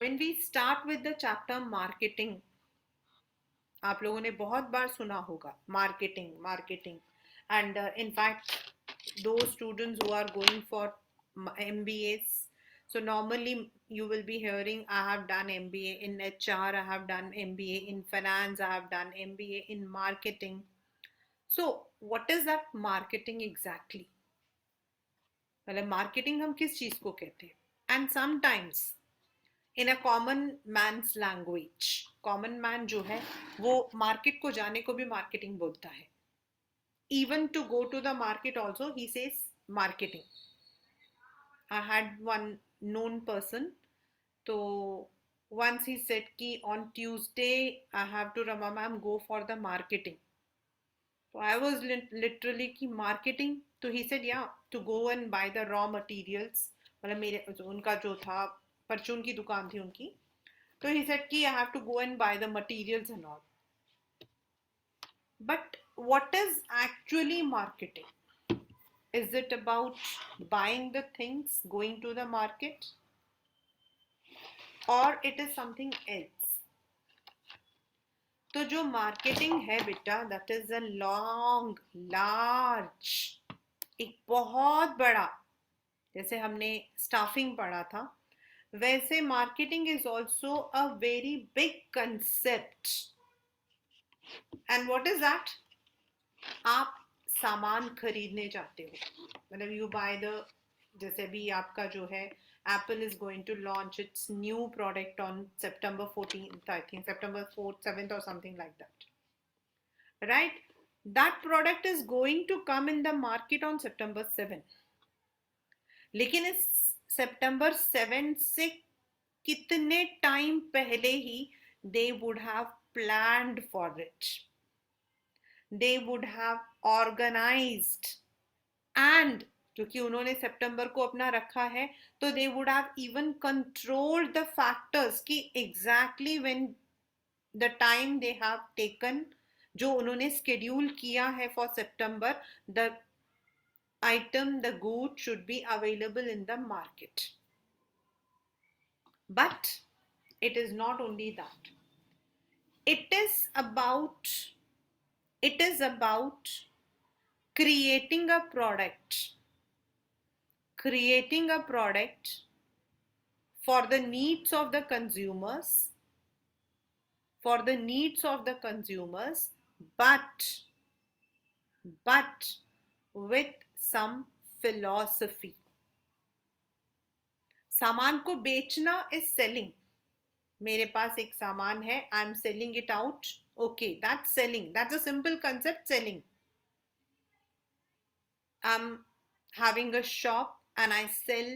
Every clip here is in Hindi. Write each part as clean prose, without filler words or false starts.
When we start with the chapter marketing, आप लोगों ने बहुत बार सुना होगा marketing, marketing, and in fact, those students who are going for MBAs, so normally you will be hearing, I have done MBA in HR, I have done MBA in finance, I have done MBA in marketing. So, what is that marketing exactly? मतलब marketing हम किस चीज को कहते हैं? And sometimes in a common man's language, common man जो है वो मार्केट को जाने को भी मार्केटिंग बोलता है. Even to go to the market also he says marketing. I had one known person, तो once he said ki on Tuesday I have to Rama ma'am go for the marketing. So I was literally ki marketing, तो he said yeah, to go and buy the raw materials. मतलब मेरे उनका जो था परचून की दुकान थी उनकी, so he said ki I have to go and buy the materials and all. But what is actually marketing? Is it about buying the things, going to the market, or it is something else? तो जो मार्केटिंग है बेटा, that is a long large, एक बहुत बड़ा, जैसे हमने स्टाफिंग पढ़ा था, वैसे marketing is also a very big concept. And what is that? आप सामान खरीदने जाते हो, मतलब यू बाय द, जैसे भी आपका जो है Apple is going to launch its new product on September 14th, I think September 4th 7th or something like that, right? That product is going to come in the market on September 7th. लेकिन इस September 7 से कितने टाइम पहले ही they would have planned for it, they would have organized, and क्योंकि उन्होंने सितंबर को अपना रखा है, तो they would have even controlled the factors कि exactly when the time they have taken, जो उन्होंने स्केड्यूल किया है फॉर सितंबर, the item, the good should be available in the market. But it is not only that, it is about creating a product, creating a product for the needs of the consumers, for the needs of the consumers, but with some philosophy. सामान को बेचना is selling. मेरे पास एक सामान है, I am selling it out. Okay, that's selling. That's a simple concept, selling. I'm having a shop and I sell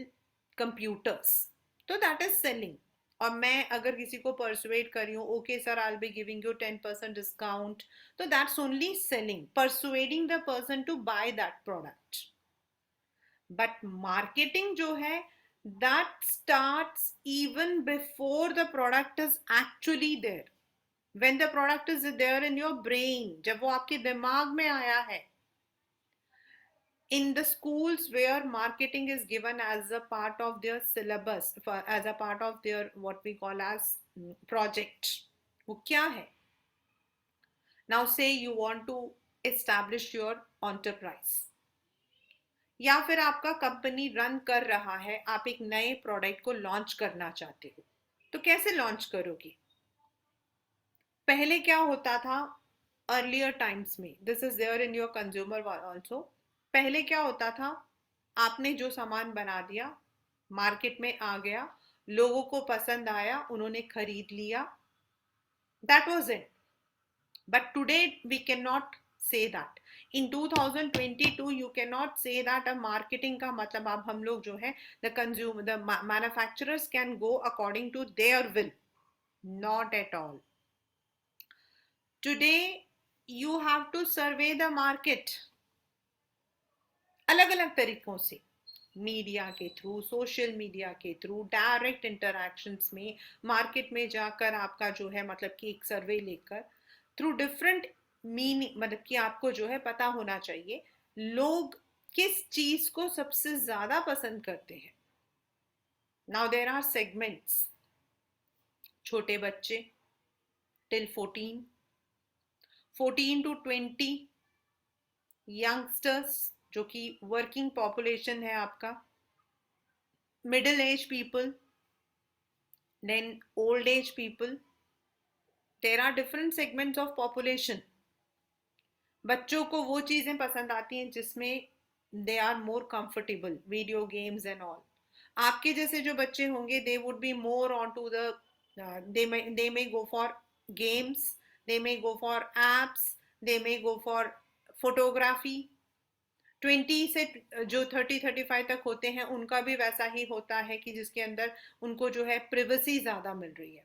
computers. तो that is selling. और मैं अगर किसी को persuade कर रही हूँ, okay sir, I'll be giving you 10% discount, तो that's only selling, persuading the person to buy that product. But marketing जो है, that starts even before the product is actually there. When the product is there in your brain, जब वो आपके दिमाग में आया है. In the schools where marketing is given as a part of their syllabus, as a part of their what we call as project, वो क्या है? Now say you want to establish your enterprise, या फिर आपका कंपनी रन कर रहा है, आप एक नए प्रोडक्ट को लॉन्च करना चाहते हो, तो कैसे लॉन्च करोगे? पहले क्या होता था अर्लियर टाइम्स में, this is there in your consumer also, पहले क्या होता था, आपने जो सामान बना दिया, मार्केट में आ गया, लोगों को पसंद आया, उन्होंने खरीद लिया, that was it. But today we can not say that. In 2022 you cannot say that a marketing का मतलब आप हम लोग जो है, the consumer, the manufacturers can go according to their will. Not at all. Today you have to survey the market अलग अलग तरीकों से, मीडिया के थ्रू, सोशल मीडिया के थ्रू, डायरेक्ट इंटरैक्शंस में, मार्केट में जाकर आपका जो है मतलब कि एक सर्वे लेकर, थ्रू डिफरेंट मीनिंग, मतलब कि आपको जो है पता होना चाहिए लोग किस चीज को सबसे ज्यादा पसंद करते हैं. नाउ देयर आर सेगमेंट्स, छोटे बच्चे टिल 14 टू 20 यंगस्टर्स जो कि वर्किंग पॉपुलेशन है आपका, middle age people, then old age people. There are different segments of population. बच्चों को वो चीज़ें पसंद आती हैं जिसमें they are more comfortable, video games and all. आपके जैसे जो बच्चे होंगे they would be more on to the, they may go for games, they may go for apps, they may go for photography. 20 से जो 30-35 तक होते हैं उनका भी वैसा ही होता है कि जिसके अंदर उनको जो है प्रिवेसी ज़्यादा मिल रही है.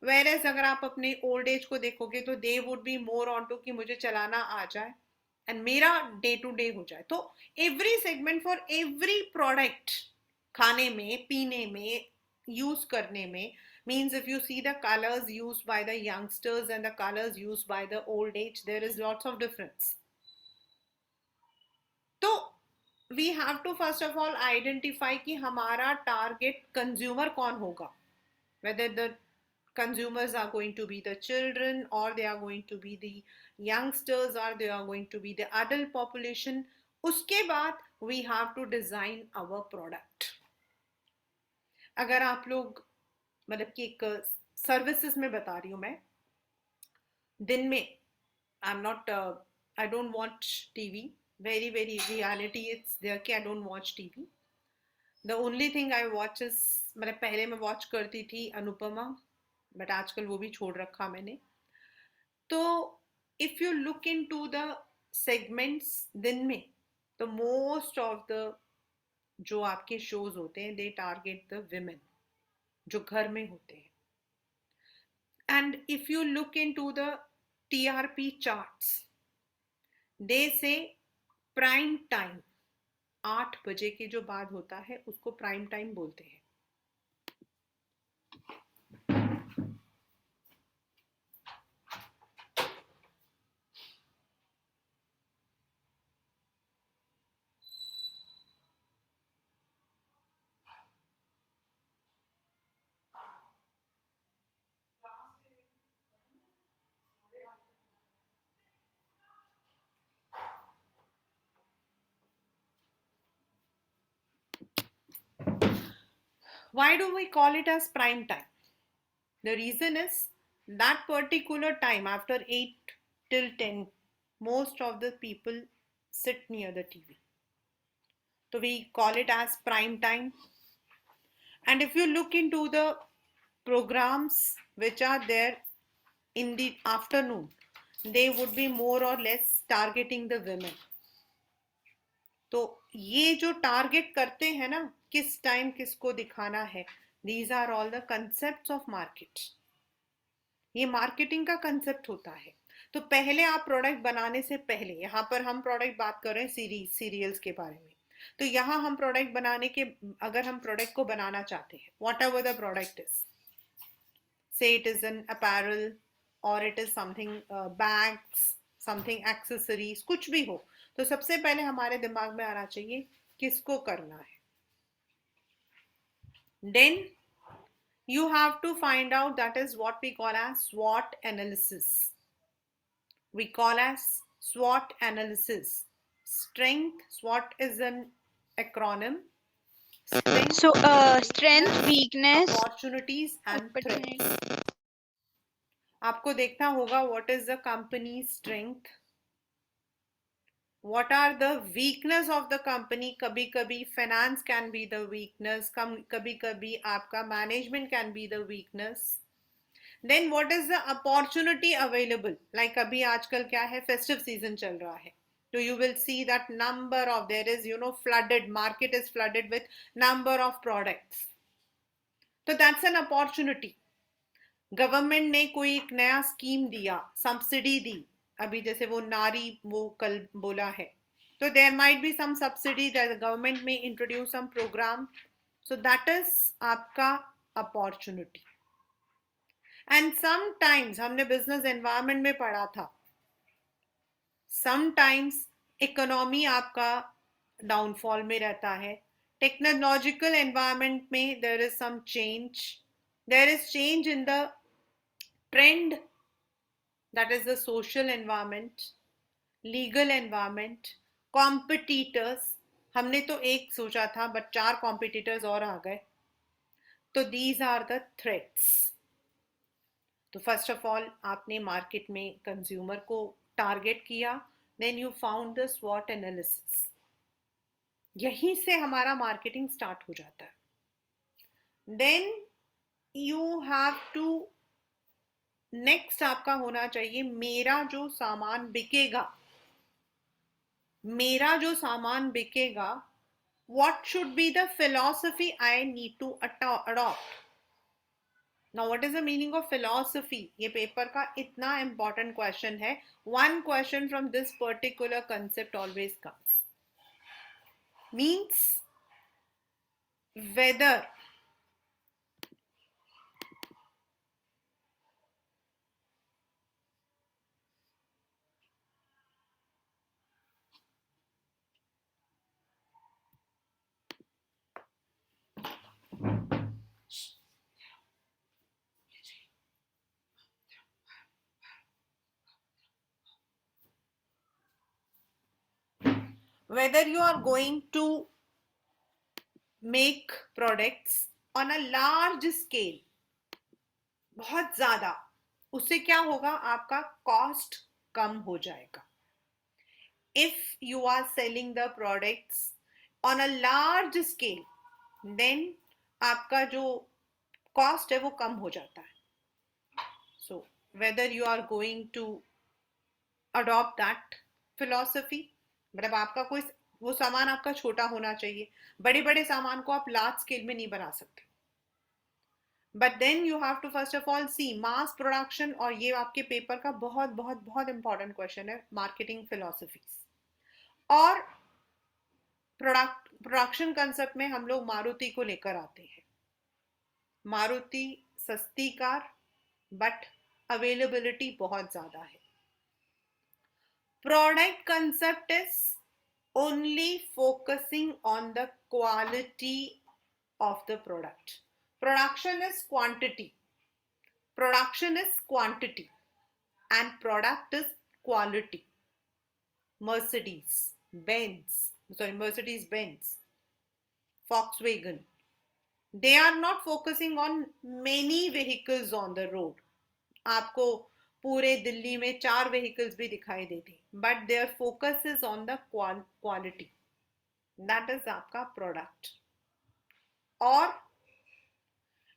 वेरेस अगर आप अपने ओल्ड एज को देखोगे तो they would be more on to कि मुझे चलाना आ जाए एंड मेरा डे टू डे हो जाए. तो every segment for every product, खाने में, पीने में, यूज करने में, means if you see the colors used by the youngsters and the colors used by the old age, there is lots of difference. तो we have to first of all identify कि हमारा target consumer कौन होगा, whether the consumers are going to be the children or they are going to be the youngsters or they are going to be the adult population. उसके बाद we have to design our product. अगर आप लोग मतलब कि एक सर्विसेज में बता रही हूँ मैं, दिन में I am not, I don't watch TV, very very reality it's there कि I don't watch TV. The only thing I watch is, मतलब पहले मैं वॉच करती थी अनुपमा, बट आजकल वो भी छोड़ रखा मैंने. तो if you look into the segments दिन में, तो मोस्ट ऑफ द जो आपके शोज होते हैं दे टारगेट द विमेन जो घर में होते हैं. And if you look into the TRP charts, they say prime time, 8 बजे के जो बाद होता है उसको प्राइम टाइम बोलते हैं. Why do we call it as prime time? The reason is that particular time after 8 till 10, most of the people sit near the TV. So we call it as prime time. And if you look into the programs which are there in the afternoon, they would be more or less targeting the women. तो ये जो टारगेट करते हैं ना, किस टाइम किसको दिखाना है, these are all the concepts of market. ये मार्केटिंग का कंसेप्ट होता है. तो पहले आप प्रोडक्ट बनाने से पहले, यहाँ पर हम प्रोडक्ट बात कर रहे हैं सीरियल्स के बारे में, तो यहाँ हम प्रोडक्ट बनाने के, अगर हम प्रोडक्ट को बनाना चाहते हैं, what ever the product is, से इट इज एन अपैरल और it is something bags, something accessories, कुछ भी हो, तो सबसे पहले हमारे दिमाग में आना चाहिए किसको करना है. Then you have to find out, that is what we call as SWOT analysis. We call as SWOT analysis. Strength, SWOT is an acronym. Strength, So, strength, weakness, opportunities and opportunity. threats. आपको देखना होगा what is the company's strength, what are the weakness of the company. कभी कभी finance can be the weakness, कभी कभी आपका management can be the weakness. Then what is the opportunity available, like अभी आजकल क्या है, festive season चल रहा है, so you will see that number of, there is, you know, flooded, market is flooded with number of products, so that's an opportunity. Government ने कोई एक नया स्कीम दिया, सब्सिडी दी, अभी जैसे वो नारी वो कल बोला है, तो there might be some subsidy that government may introduce some program, so that is आपका अपॉर्चुनिटी. एंड समटाइम्स हमने बिजनेस एनवायरनमेंट में पढ़ा था, समटाइम्स इकोनॉमी आपका डाउनफॉल में रहता है, टेक्नोलॉजिकल एनवायरनमेंट में there is some change, There is change in the trend, that is the social environment, legal environment, competitors. हमने तो एक सोचा था बट 4 competitors और आ गए. तो these are the threats. तो फर्स्ट ऑफ ऑल आपने मार्केट में कंज्यूमर को टारगेट किया, देन यू फाउंड द स्वॉट एनालिसिस. यहीं से हमारा मार्केटिंग स्टार्ट हो जाता है. Then you have to, next आपका होना चाहिए मेरा जो सामान बिकेगा, मेरा जो सामान बिकेगा, what should be the philosophy I need to adopt. Now what is the meaning of philosophy? ये पेपर का इतना important question है. One question from this particular concept always comes. Means whether you are going to make products on a large scale, बहुत ज्यादा, उससे क्या होगा, आपका कॉस्ट कम हो जाएगा. If you are selling the products on a large scale, then आपका जो कॉस्ट है वो कम हो जाता है. So whether you are going to adopt that philosophy, मतलब आपका कोई वो सामान आपका छोटा होना चाहिए. बड़े बड़े सामान को आप लार्ज स्केल में नहीं बना सकते. But then you have to first of all see mass production. और ये आपके पेपर का बहुत बहुत बहुत इंपॉर्टेंट क्वेश्चन है, मार्केटिंग फिलोसफीज. और प्रोडक्शन कंसेप्ट में हम लोग मारुति को लेकर आते हैं. मारुति सस्ती कार, बट अवेलेबिलिटी बहुत ज्यादा है. Product concept is only focusing on the quality of the product. Production is quantity. Production is quantity and product is quality. Mercedes Benz, Volkswagen, they are not focusing on many vehicles on the road. आपको पूरे दिल्ली में 4 व्हीकल्स भी दिखाई देते, but their focus is on the quality. That is आपका प्रोडक्ट. और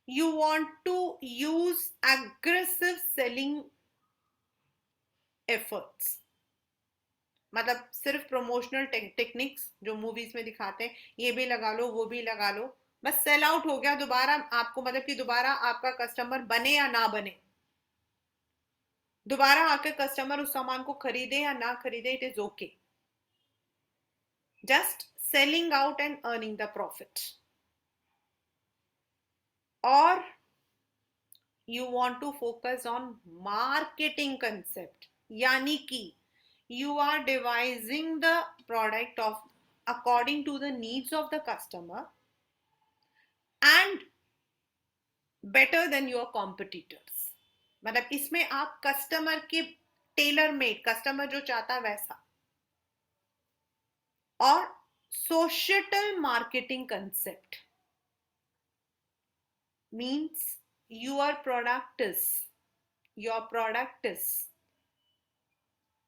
you want to use aggressive selling efforts, मतलब सिर्फ प्रमोशनल टेक्निक्स जो मूवीज में दिखाते हैं, ये भी लगा लो वो भी लगा लो, बस सेल आउट हो गया. दोबारा आपको मतलब कि दोबारा आपका कस्टमर बने या ना बने, दोबारा आकर कस्टमर उस सामान को खरीदे या ना खरीदे, it is okay. Just selling out and earning the profit. और you want to focus on marketing concept, यानी कि you are devising the product of according to the needs of the customer and better than your competitors. मतलब इसमें आप कस्टमर के टेलर मेड, कस्टमर जो चाहता है वैसा. और social marketing concept means your product is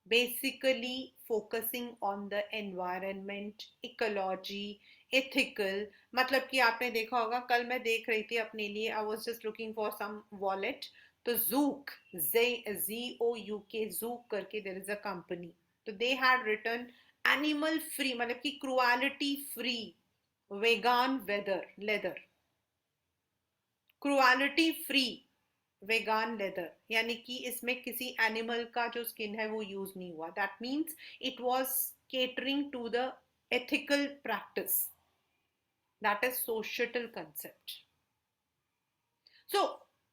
basically focusing on the environment, ecology, ethical. मतलब कि आपने देखा होगा, कल मैं देख रही थी अपने लिए, I was just looking for some wallet, तो Zook, ZOUK, Zook करके there is a company, तो they had written animal free, मतलब कि cruelty free vegan leather, cruelty free वेगान लेदर, यानी कि इसमें किसी एनिमल का जो स्किन है वो यूज नहीं हुआ. That means it was catering to the ethical practice. That is social concept. So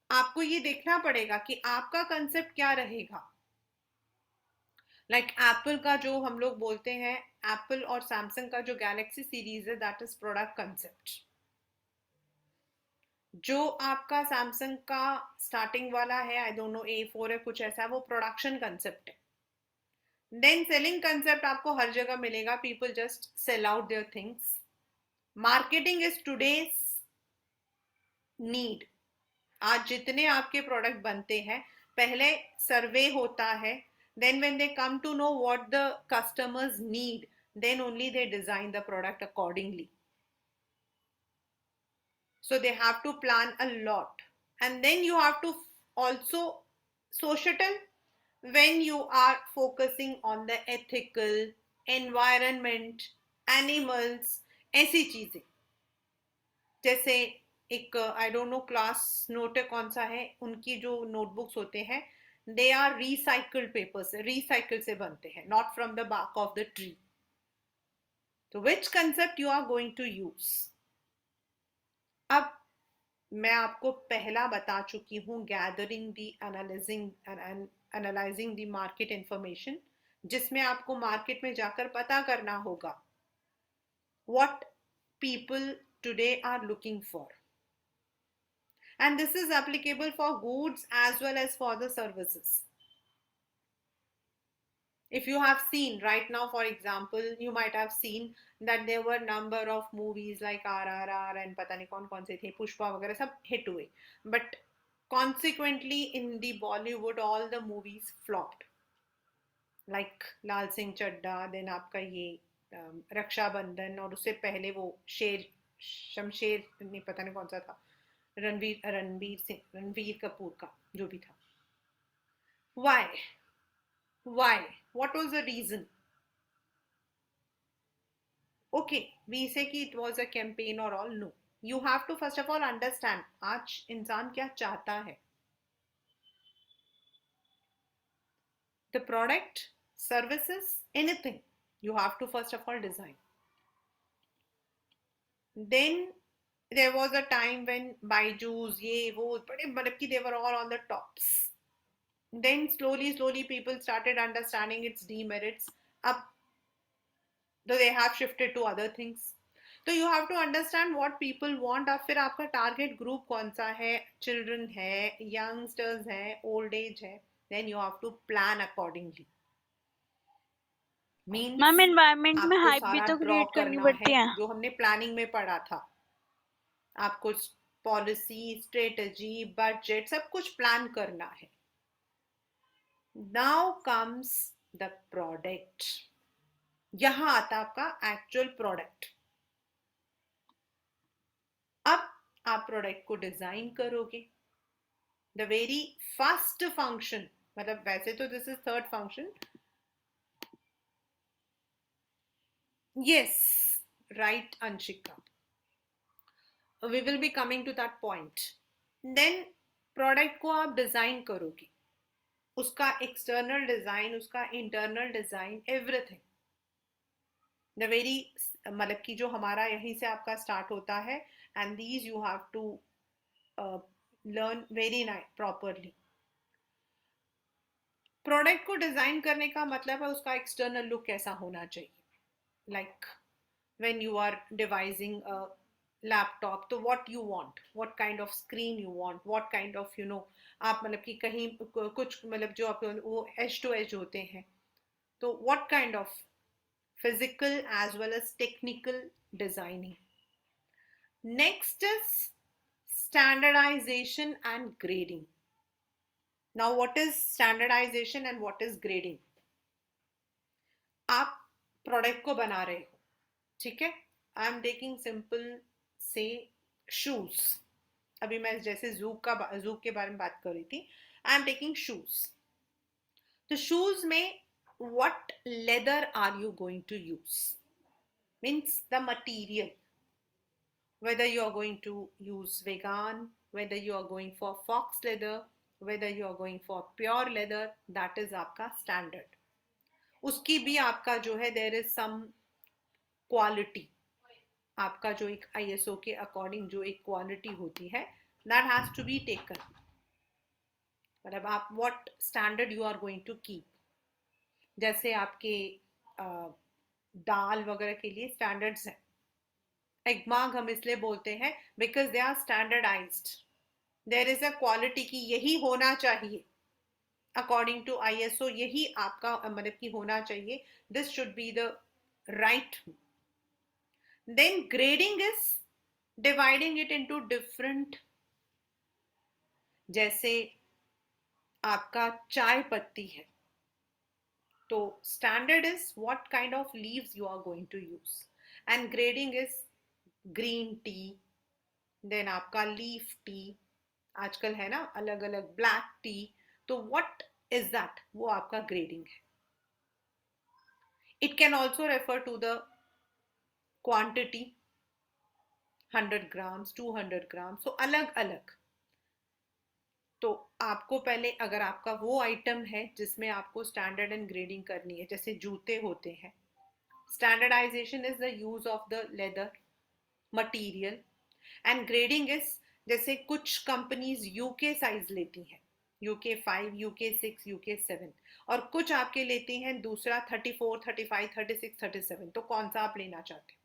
आपको ये देखना पड़ेगा कि आपका कंसेप्ट क्या रहेगा. लाइक एप्पल का जो हम लोग बोलते हैं, एप्पल और सैमसंग का जो गैलेक्सी सीरीज है, दैट इज प्रोडक्ट कंसेप्ट. जो आपका सैमसंग का स्टार्टिंग वाला है, आई डोंट नो A4 है कुछ ऐसा, वो प्रोडक्शन कंसेप्ट है. देन सेलिंग कंसेप्ट आपको हर जगह मिलेगा. People just sell out their things. Marketing is today's need. आज जितने आपके प्रोडक्ट बनते हैं, पहले सर्वे होता है. Then when they come to know what the customers need, then only they design the product accordingly. So they have to plan a lot. And then you have to also societal, when you are focusing on the ethical, environment, animals, ऐसी चीजें. जैसे एक I don't know class note कौन सा है, उनकी जो नोटबुक्स होते हैं, दे आर रिसाइकल्ड पेपर से, रिसाइकल से बनते हैं, not from the bark of the tree. तो which concept you are going to use. अब मैं आपको पहला बता चुकी हूँ, gathering the analysing the market information, जिसमें आपको मार्केट में जाकर पता करना होगा what people today are looking for. And this is applicable for goods as well as for the services. If you have seen right now, for example, you might have seen that there were number of movies like RRR and पता नहीं कौन कौन से थे, पुष्पा वगैरह सब hit हुए, but consequently in the Bollywood all the movies flopped, like Lal Singh Chaddha, then आपका ये रक्षाबंधन, और उससे पहले वो शेर शमशेर नहीं पता नहीं कौन सा था, रणवीर कपूर का जो भी था. Why? Why? What was the reason? Okay, we say कि it was a campaign or all. No. You have to first of all understand आज इंसान क्या चाहता है. The product, services, anything. You have to first of all design. Then there was a time when Byju's, ये वो बड़े मतलब कि they were all on the tops. Then slowly people started understanding its demerits. Up, so they have shifted to other things. तो you have to understand what people want. अब फिर आपका टारगेट ग्रुप कौन सा है, चिल्ड्रन है, यंगस्टर्स है, ओल्ड एज है, then you have to plan accordingly. Means ma'am environment में आपको हाइप भी सारा तो ड्रॉ क्रिएट करनी करना पड़ती है, है. जो हमने प्लानिंग में पढ़ा था. आपको पॉलिसी, स्ट्रेटजी, बजट सब कुछ प्लान करना है. Now comes the product. यहां आता आपका एक्चुअल प्रोडक्ट. अब आप प्रोडक्ट को डिजाइन करोगे. द वेरी फर्स्ट फंक्शन, मतलब वैसे तो this is third function. Yes, right Anshika, we will be coming to that point. Then product को आप डिजाइन करोगे, उसका एक्सटर्नल डिजाइन, उसका internal design, everything. The very मतलब कि जो हमारा यहीं से आपका स्टार्ट होता है, and these you have to learn very properly. Product को डिजाइन करने का मतलब है उसका एक्सटर्नल लुक कैसा होना चाहिए. Like when you are devising a laptop, तो what you want, what kind of screen you want, what kind of आप मतलब कि कहीं कुछ मतलब जो आप वो एज टू एज होते हैं, तो what kind of physical as well as technical designing. Next is standardization and grading. Now what is standardization and what is grading? आप प्रोडक्ट को बना रहे हो, ठीक है. आई एम टेकिंग सिंपल से शूज. अभी मैं जैसे जूक के बारे में बात कर रही थी. I am taking shoes. तो शूज में what leather are you going to use? Means the material. Whether you are going to use vegan, whether you are going for fox leather, whether you are going for pure leather, that is आपका standard. उसकी भी आपका जो है there is some quality. आपका जो एक ISO के अकॉर्डिंग जो एक क्वालिटी होती है, that has to be taken. मतलब आप what standard you are going to keep. जैसे आपके दाल वगैरह के लिए स्टैंडर्ड्स हैं. एगमार्क हम इसलिए बोलते हैं because they are standardised, there is a quality की यही होना चाहिए, अकॉर्डिंग टू आईएसओ यही आपका मतलब की होना चाहिए, this should be the right. Then grading is dividing it into different, जैसे आपका चाय पत्ती है तो standard is what kind of leaves you are going to use, and grading is green tea, then आपका लीफ टी, आजकल है ना अलग अलग ब्लैक टी, तो व्हाट इज दैट, वो आपका ग्रेडिंग है। It can also refer to the quantity, 100 grams 200 gram, so अलग अलग। तो आपको पहले अगर आपका वो आइटम है जिसमें आपको स्टैंडर्ड एंड ग्रेडिंग करनी है, जैसे जूते होते हैं, standardisation is the use of the leather material, and grading is जैसे कुछ कंपनीज यूके साइज लेती हैं, UK 5, UK 6, UK 7, और कुछ आपके लेती हैं दूसरा 34, 35, 36, 37, तो कौन सा आप लेना चाहते हैं,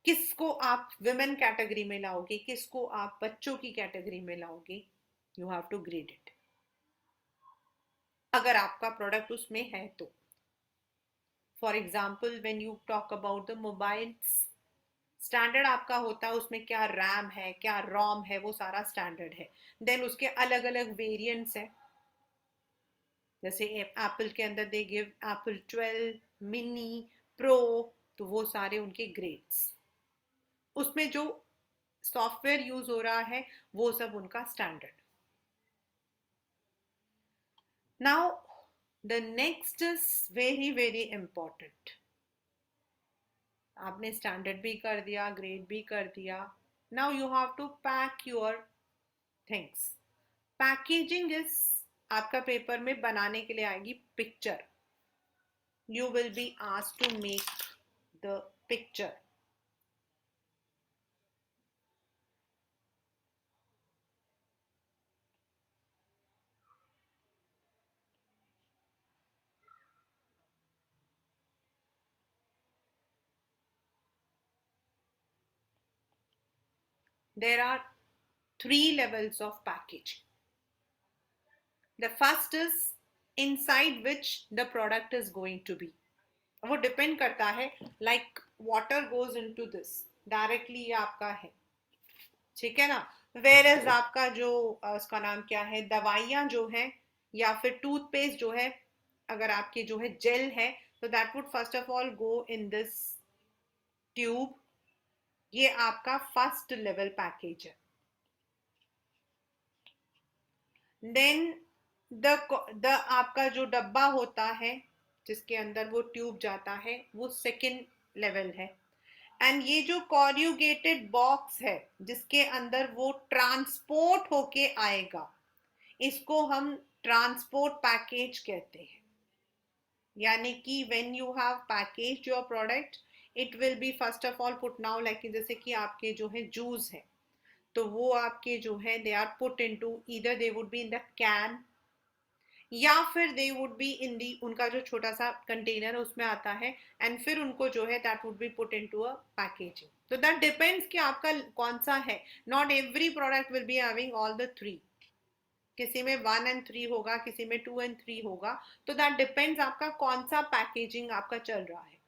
किसको आप विमेन कैटेगरी में लाओगे, किसको आप बच्चों की कैटेगरी में लाओगे, you have to grade it अगर आपका प्रोडक्ट उसमें है तो। For example when you talk about the mobiles, standard आपका होता है उसमें क्या रैम है क्या रोम है, वो सारा स्टैंडर्ड है। देन उसके अलग अलग वेरिएंट्स हैं, जैसे एप्पल के अंदर they give Apple 12 mini pro, तो वो सारे उनके ग्रेड्स, उसमें जो सॉफ्टवेयर यूज हो रहा है वो सब उनका standard. Now the next is very very important, आपने स्टैंडर्ड भी कर दिया ग्रेड भी कर दिया, now you have to pack your things. Packaging is आपका पेपर में बनाने के लिए आएगी picture, you will be asked to make the picture. There are 3 levels of packaging. The first is inside which the product is going to be. वो डिपेंड करता है, like water goes into this directly, ये आपका है, ठीक है ना। वेयर इज आपका जो उसका नाम क्या है, दवाइयाँ जो है या फिर टूथपेस्ट जो है, अगर आपके जो है जेल है, तो that would first of all go in this tube, ये आपका फर्स्ट लेवल पैकेज है। देन द आपका जो डब्बा होता है जिसके अंदर वो ट्यूब जाता है, वो सेकेंड लेवल है। एंड ये जो कॉर्यूगेटेड बॉक्स है जिसके अंदर वो ट्रांसपोर्ट होके आएगा, इसको हम ट्रांसपोर्ट पैकेज कहते हैं। यानी कि when you have package your product, it will B first of all put now, like जैसे कि आपके जो है जूस है, तो वो आपके जो है they are put into, either they would be in the can या फिर दे वुड बी इन दी, उनका जो छोटा सा कंटेनर उसमें आता है, एंड फिर उनको जो है that would be put into a packaging. तो दैट डिपेंड्स कि आपका कौन सा है, not every product will be having all the 3, किसी में 1 and 3 होगा, किसी में 2 and 3 होगा, तो दैट डिपेंड्स आपका कौन सा पैकेजिंग आपका चल रहा है।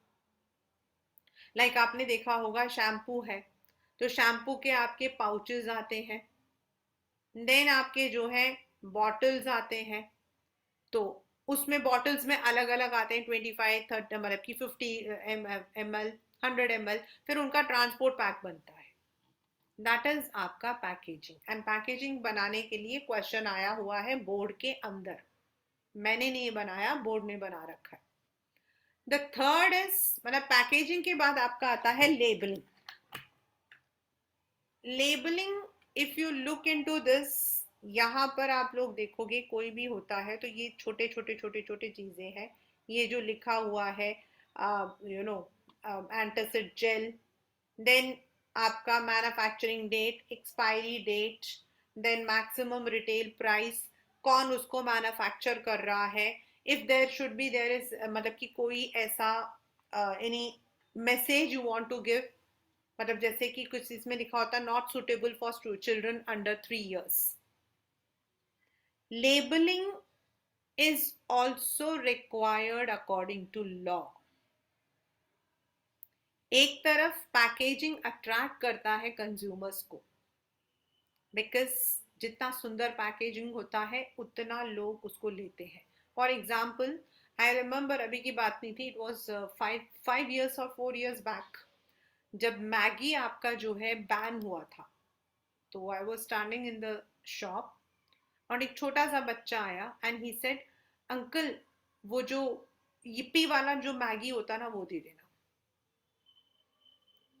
लाइक आपने देखा होगा शैम्पू है, तो शैम्पू के आपके पाउचेस आते हैं, देन आपके जो है बॉटल्स आते हैं, तो उसमें बॉटल्स में अलग अलग आते हैं, 25, 30 मतलब कि 50 ml 100 ml, फिर उनका ट्रांसपोर्ट पैक बनता है, दैट इज आपका पैकेजिंग। एंड पैकेजिंग बनाने के लिए क्वेश्चन आया हुआ है बोर्ड के अंदर, मैंने नहीं बनाया, बोर्ड ने बना रखा है। द थर्ड इज, मतलब पैकेजिंग के बाद आपका आता है labelling. Labelling, if you look into this, यहाँ पर आप लोग देखोगे कोई भी होता है तो ये छोटे छोटे छोटे छोटे चीजें हैं, ये जो लिखा हुआ है you know antacid gel, then आपका manufacturing date, expiry date, then maximum retail price, कौन उसको मैन्युफैक्चर कर रहा है, if there should be there is, मतलब कि कोई ऐसा any message you want to give, मतलब जैसे कि कुछ इसमें लिखा होता है not suitable for children under 3 years. Labeling is also required according to law. एक तरफ पैकेजिंग अट्रैक्ट करता है कंज्यूमर्स को, बिकॉज जितना सुंदर पैकेजिंग होता है उतना लोग उसको लेते हैं. फॉर एग्जाम्पल, आई रिमेंबर, अभी की बात नहीं थी, इट वॉज 5 years और 4 years बैक, जब मैगी आपका जो है बैन हुआ था. तो I was standing in the shop और एक छोटा सा बच्चा आया एंड ही सेड, अंकल वो जो yippee वाला जो मैगी होता ना वो दे देना.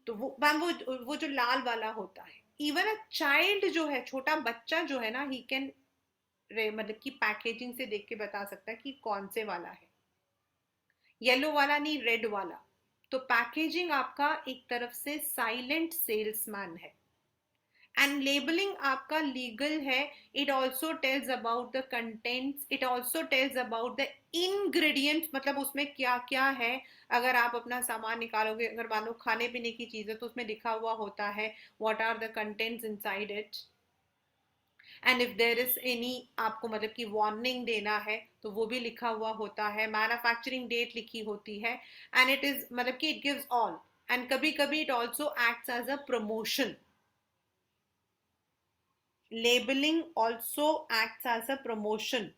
तो वो मैम वो जो लाल वाला होता है, इवन अ चाइल्ड जो है, छोटा बच्चा जो है ना, ही कैन मतलब कि पैकेजिंग से देख के बता सकता है कि कौन से वाला है, येलो वाला नहीं, रेड वाला. तो पैकेजिंग आपका एक तरफ से साइलेंट सेल्समैन है. एंड लेबलिंग आपका लीगल है. It also tells about the contents, it also tells about the ingredients, मतलब उसमें क्या क्या है. अगर आप अपना सामान निकालोगे, अगर मान लो खाने पीने की चीज़ है, तो उसमें लिखा हुआ होता है what are the contents inside it. And if there is any, आपको मतलब कि वार्निंग देना है तो वो भी लिखा हुआ होता है. मैन्युफैक्चरिंग डेट लिखी होती है. एंड इट इज मतलब कि इट गिव्स ऑल. एंड कभी कभी it also acts as a promotion. Labelling also acts as a promotion.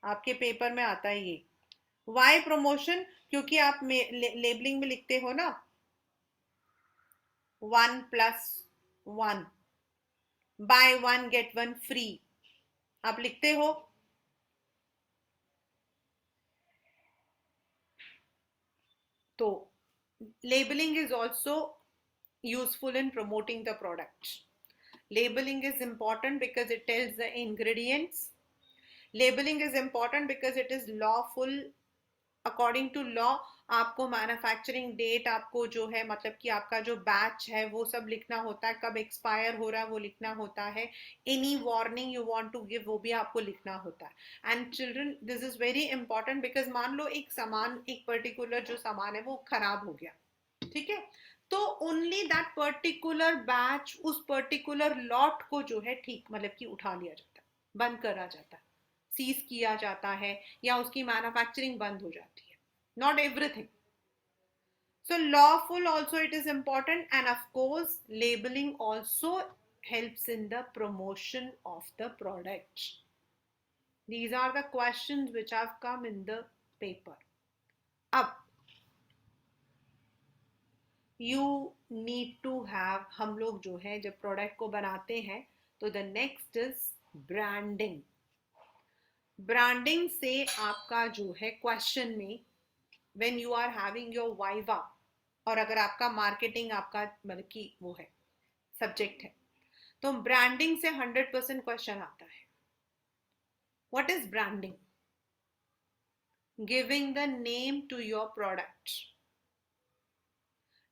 आपके पेपर में आता है ये. Why promotion? क्योंकि आप लेबलिंग में लिखते हो ना 1+1, बाय 1 गेट 1 फ्री, आप लिखते हो. तो labeling is also useful in promoting the product. Labeling is important because it tells the ingredients. Labeling is important because it is lawful. According to law आपको मैन्युफैक्चरिंग डेट, आपको जो है मतलब कि आपका जो बैच है वो सब लिखना होता है, कब एक्सपायर हो रहा है वो लिखना होता है. Any warning you want to give वो भी आपको लिखना होता है. And children, this is very important because मान लो एक सामान, एक पर्टिकुलर जो सामान है वो खराब हो गया, ठीक है, तो ओनली दैट पर्टिकुलर बैच, उस पर्टिकुलर लॉट को जो है ठीक मतलब कि उठा लिया जाता है, बंद करा जाता है, सीज किया जाता है, या उसकी मैन्युफैक्चरिंग बंद हो जाती है. Not everything. So lawful also it is important, and of course labeling also helps in the promotion of the product. These are the questions which have come in the paper. अब you need to have, हम लोग जो है जब प्रोडक्ट को बनाते हैं तो the next is branding. Branding से आपका जो है क्वेश्चन में when you are having your viva, और अगर आपका मार्केटिंग आपका मतलब कि वो है सब्जेक्ट है, तो ब्रांडिंग से 100% क्वेश्चन आता है. What is branding? Giving the name to your product.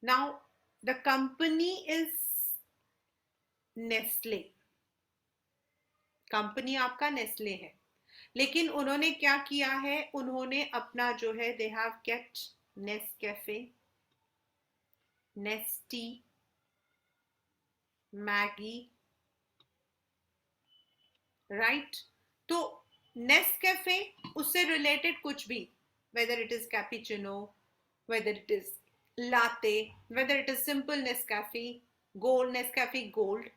Now the company is Nestle. Company आपका नेस्ले है, लेकिन उन्होंने क्या किया है, उन्होंने अपना जो है they have kept Nescafe, Nestea, Maggi, right. तो नेस्कैफे, उससे रिलेटेड कुछ भी, whether it is cappuccino, whether it is latte, whether it is simple Nescafe, gold Nescafe gold,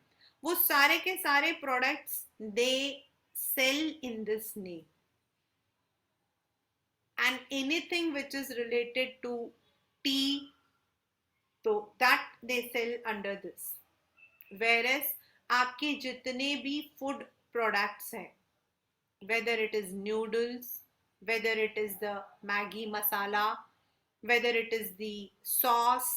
वो सारे के सारे products they sell in this name. And anything which is related to tea, तो that they sell under this. Whereas आपके जितने भी फूड प्रोडक्ट्स हैं, whether it is noodles, whether it is the Maggi masala, whether it is the sauce,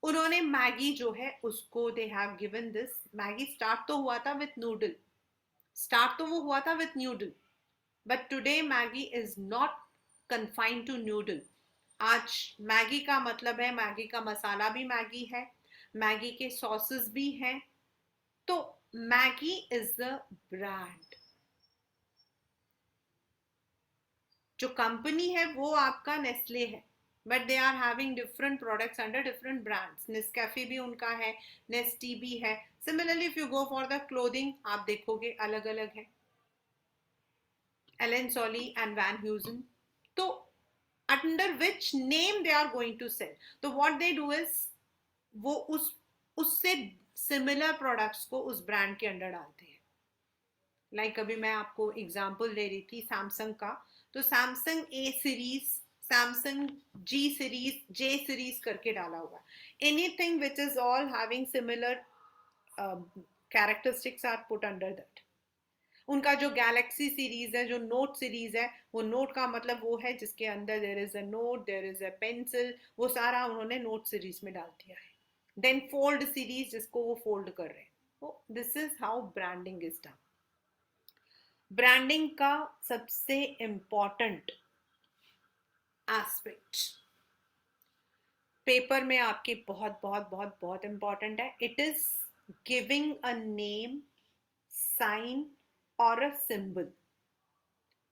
उन्होंने मैगी जो है उसको they have given this. Maggi start तो हुआ था विथ नूडल, स्टार्ट तो वो हुआ था with noodle, but today Maggi is not confined to noodle. आज मैगी का मतलब है मैगी का मसाला भी मैगी है, मैगी के सॉसेस भी हैं. तो मैगी इज द ब्रांड. जो कंपनी है वो आपका नेस्ले है, but they are having different products under different brands. Nescafe भी उनका है, नेस्टी भी है. Similarly if you go for the clothing, आप देखोगे अलग अलग है, Allen Solly and Van Heusen. तो under which name they are going to sell. तो व्हाट दे डू इज वो उससे सिमिलर प्रोडक्ट्स को उस ब्रांड के अंडर डालते हैं. लाइक अभी मैं आपको एग्जांपल दे रही थी सैमसंग का. तो Samsung A series, Samsung G series, J series करके डाला हुआ. Anything which is all having similar characteristics are put under that. उनका जो गैलेक्सी सीरीज है, जो नोट सीरीज है, वो नोट का मतलब वो है जिसके अंदर there is a note, there is a pencil, वो सारा उन्होंने नोट सीरीज में डाल दिया है. देन फोल्ड सीरीज, जिसको वो फोल्ड कर रहे हैं. This is how branding is done. Branding का सबसे इंपॉर्टेंट एस्पेक्ट पेपर में आपके बहुत बहुत बहुत बहुत इंपॉर्टेंट है. It is giving a name, sign और अ सिंबल.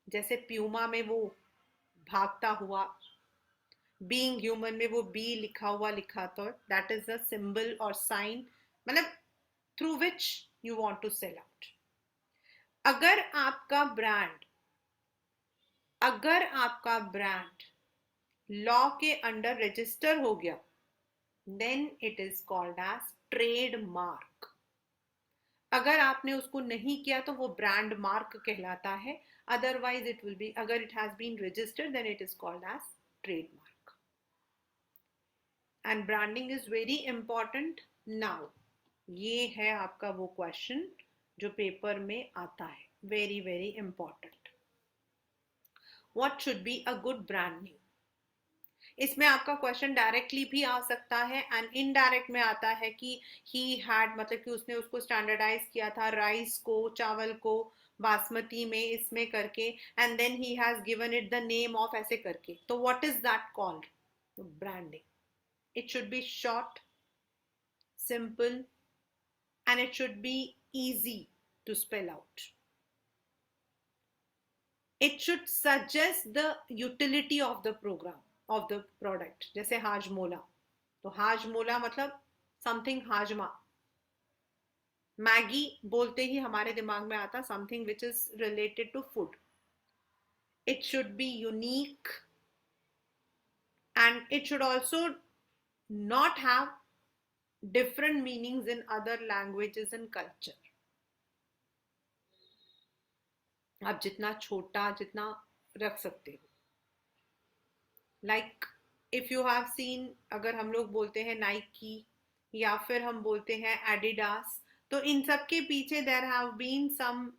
जैसे प्यूमा में वो भागता हुआ, बीइंग ह्यूमन में वो बी लिखा हुआ लिखा, तो दैट इज अ सिंबल और साइन, मतलब through which you want to sell out. अगर आपका ब्रांड, अगर आपका ब्रांड लॉ के अंडर रजिस्टर हो गया, then it is called as trademark. अगर आपने उसको नहीं किया तो वो ब्रांड मार्क कहलाता है. अदरवाइज इट विल बी, अगर it has been registered, then it is called as trademark. And branding is very important. Now ये है आपका वो क्वेश्चन जो पेपर में आता है, very very important. What should be a good brand name. इसमें आपका क्वेश्चन डायरेक्टली भी आ सकता है एंड इनडायरेक्ट में आता है कि ही हैड, मतलब कि उसने उसको स्टैंडर्डाइज किया था राइस को, चावल को बासमती में, इसमें करके, and then he has given it the name of ऐसे करके. तो what is that called? Branding. It should be short, simple, and it should be easy to spell out. It should suggest the utility of the program, of the product. जैसे हाजमोला, तो हाजमोला मतलब समथिंग हाजमा. मैगी बोलते ही हमारे दिमाग में आता something which is related to food. It should be unique and it should also not have different meanings in other languages and culture. आप जितना छोटा जितना रख सकते हो. Like if you have seen, अगर हम लोग बोलते हैं नाइकी या फिर हम बोलते हैं एडिडास, तो इन सब के पीछे देयर हैव बीन सम,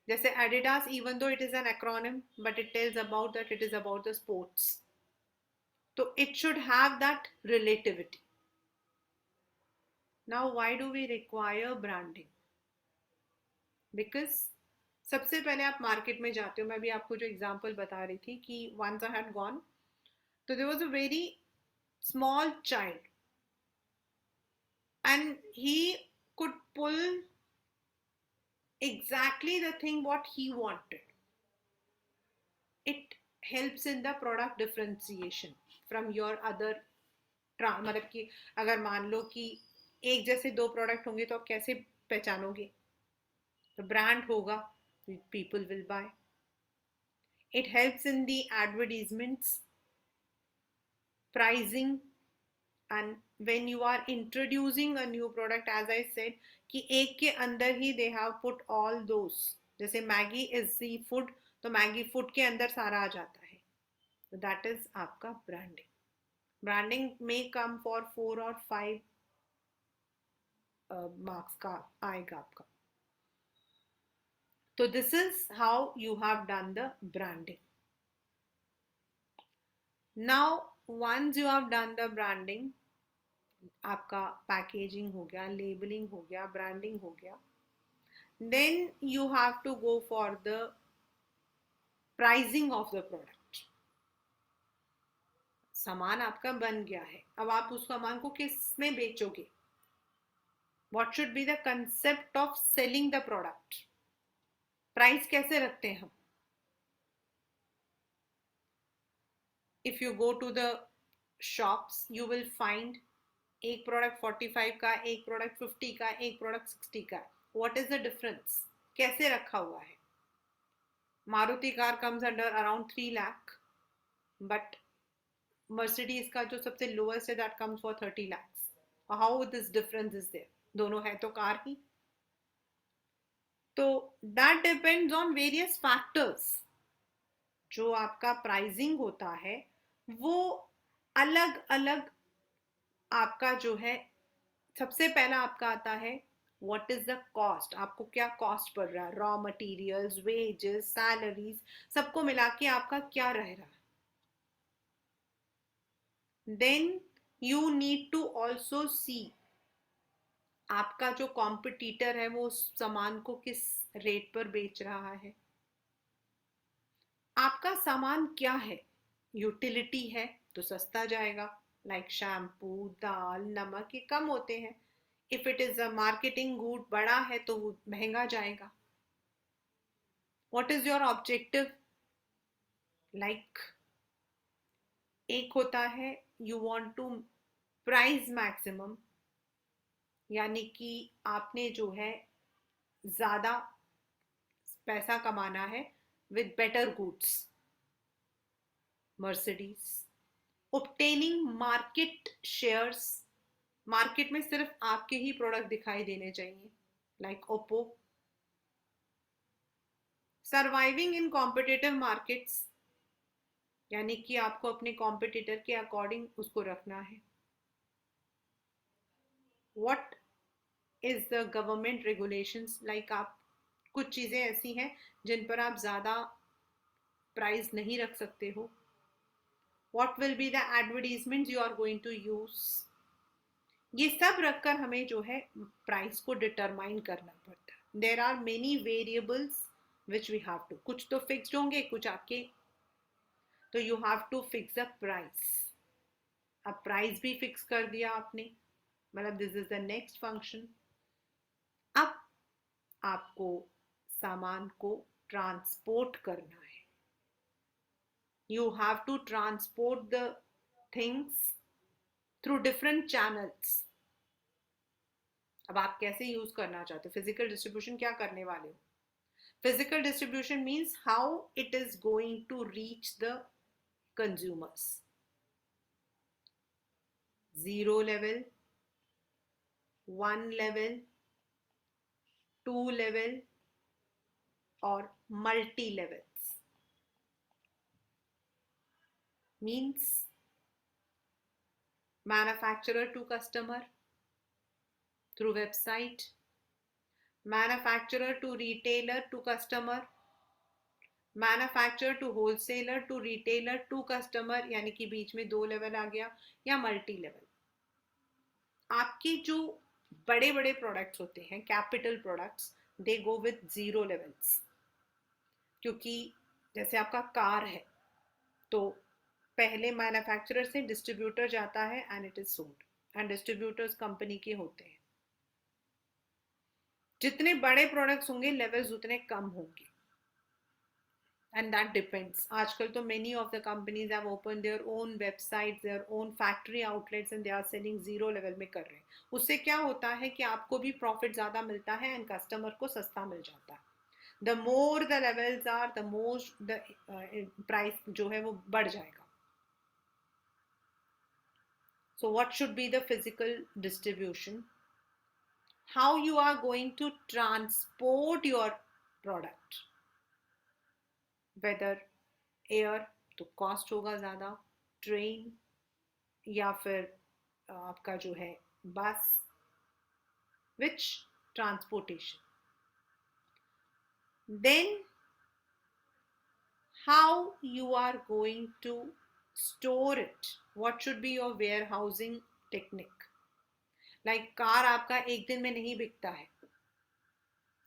जैसे Adidas, even though it is an acronym, but it tells about that it is about the sports. तो it should have that relativity. Now why do we require branding? Because सबसे पहले आप मार्केट में जाते हो, मैं भी आपको जो एग्जांपल बता रही थी कि वंस आई हैड गॉन, तो there was a very small child and he could pull exactly the thing what he wanted. It helps in the product differentiation from your other, मतलब कि अगर मान लो कि एक जैसे दो प्रोडक्ट होंगे तो आप कैसे पहचानोगे? तो ब्रांड होगा, people will buy. It helps in the advertisements, pricing, and when you are introducing a new product, as I said कि एक के अंदर ही they have put all those. जैसे मैगी इज दी फूड, तो मैगी फूड के अंदर सारा आ जाता है. तो दैट इज आपका ब्रांडिंग. ब्रांडिंग में कम फॉर 4 और 5 मार्क्स का आएगा आपका. तो this is how you have done the branding. Now once you have done the branding, आपका पैकेजिंग हो गया, लेबलिंग हो गया, ब्रांडिंग हो गया, then you have to go for the pricing of the product. सामान आपका बन गया है, अब आप उस सामान को किस में बेचोगे? What should be the concept of selling the product? Price कैसे रखते हैं हम? If you go to the shops you will find एक प्रोडक्ट 45 का, एक प्रोडक्ट 50 का, एक प्रोडक्ट 60 का. What is the difference? कैसे रखा हुआ है? Maruti car comes under around 3 lakh, but Mercedes का जो सबसे लोएस्ट है that comes for 30 lakhs. How this difference is there? दोनों है तो कार ही. तो that depends on various factors. जो आपका प्राइसिंग होता है वो अलग अलग आपका जो है, सबसे पहला आपका आता है व्हाट इज द कॉस्ट. आपको क्या कॉस्ट पड़ रहा है? रॉ मटेरियल्स, वेजेस, सैलरीज, सबको मिला के आपका क्या रह रहा है. Then you need to also see आपका जो कॉम्पिटिटर है वो उस सामान को किस रेट पर बेच रहा है. आपका सामान क्या है? यूटिलिटी है तो सस्ता जाएगा, लाइक शैम्पू, दाल, नमक, ये कम होते हैं. If it is a marketing good, बड़ा है तो वो महंगा जाएगा. What is your objective? Like एक होता है you want to price maximum, यानी कि आपने जो है ज्यादा पैसा कमाना है with better goods. Mercedes obtaining market shares, market में सिर्फ आपके ही प्रोडक्ट दिखाई देने चाहिए, like Oppo. Surviving in competitive markets, यानी कि आपको अपने कॉम्पिटिटर के अकॉर्डिंग उसको रखना है. What is the government regulations? Like आप कुछ चीज़ें ऐसी हैं जिन पर आप ज़्यादा प्राइस नहीं रख सकते हो. What will be the advertisement you are going to use. ये सब रखकर हमें जो है प्राइस को डिटरमाइन करना पड़ता है. There are many variables which we have to. कुछ तो फिक्स्ड होंगे, कुछ आपके, तो you have to fix the price. अब प्राइस भी फिक्स कर दिया आपने, मतलब this is the next function. अब आपको सामान को ट्रांसपोर्ट करना है. You have to transport the things through different channels. अब आप कैसे यूज करना चाहते हो? फिजिकल डिस्ट्रीब्यूशन क्या करने वाले हो? Physical distribution means how it is going to reach the consumers. 0 level, 1 level, 2 level और multi levels. Means manufacturer to customer through website, manufacturer to retailer to customer, manufacturer to wholesaler to retailer to customer, यानी कि बीच में 2 लेवल आ गया, या मल्टी लेवल. आपके जो बड़े बड़े प्रोडक्ट्स होते हैं, capital products, they go with 0 levels. क्योंकि जैसे आपका कार है तो पहले मैन्युफैक्चरर से डिस्ट्रीब्यूटर जाता है and it is sold, and distributors company के होते हैं. जितने बड़े प्रोडक्ट्स होंगे लेवल्स उतने कम होंगे. And that depends. आजकल तो many of the companies have open their own websites, their own factory outlets, and they are selling 0 level में कर रहे हैं. उससे क्या होता है कि आपको भी प्रॉफिट ज़्यादा मिलता है एंड कस्टमर को सस्ता मिल जाता है. The more the levels are, the more the price जो है वो बढ़ जाएगा. So what should be the physical distribution? How you are going to transport your product, whether air तो कॉस्ट होगा ज़्यादा, ट्रेन या फिर आपका जो है bus, which transportation. Then how you are going to store it. What should be your warehousing technique? Like car आपका एक दिन में नहीं बिकता है,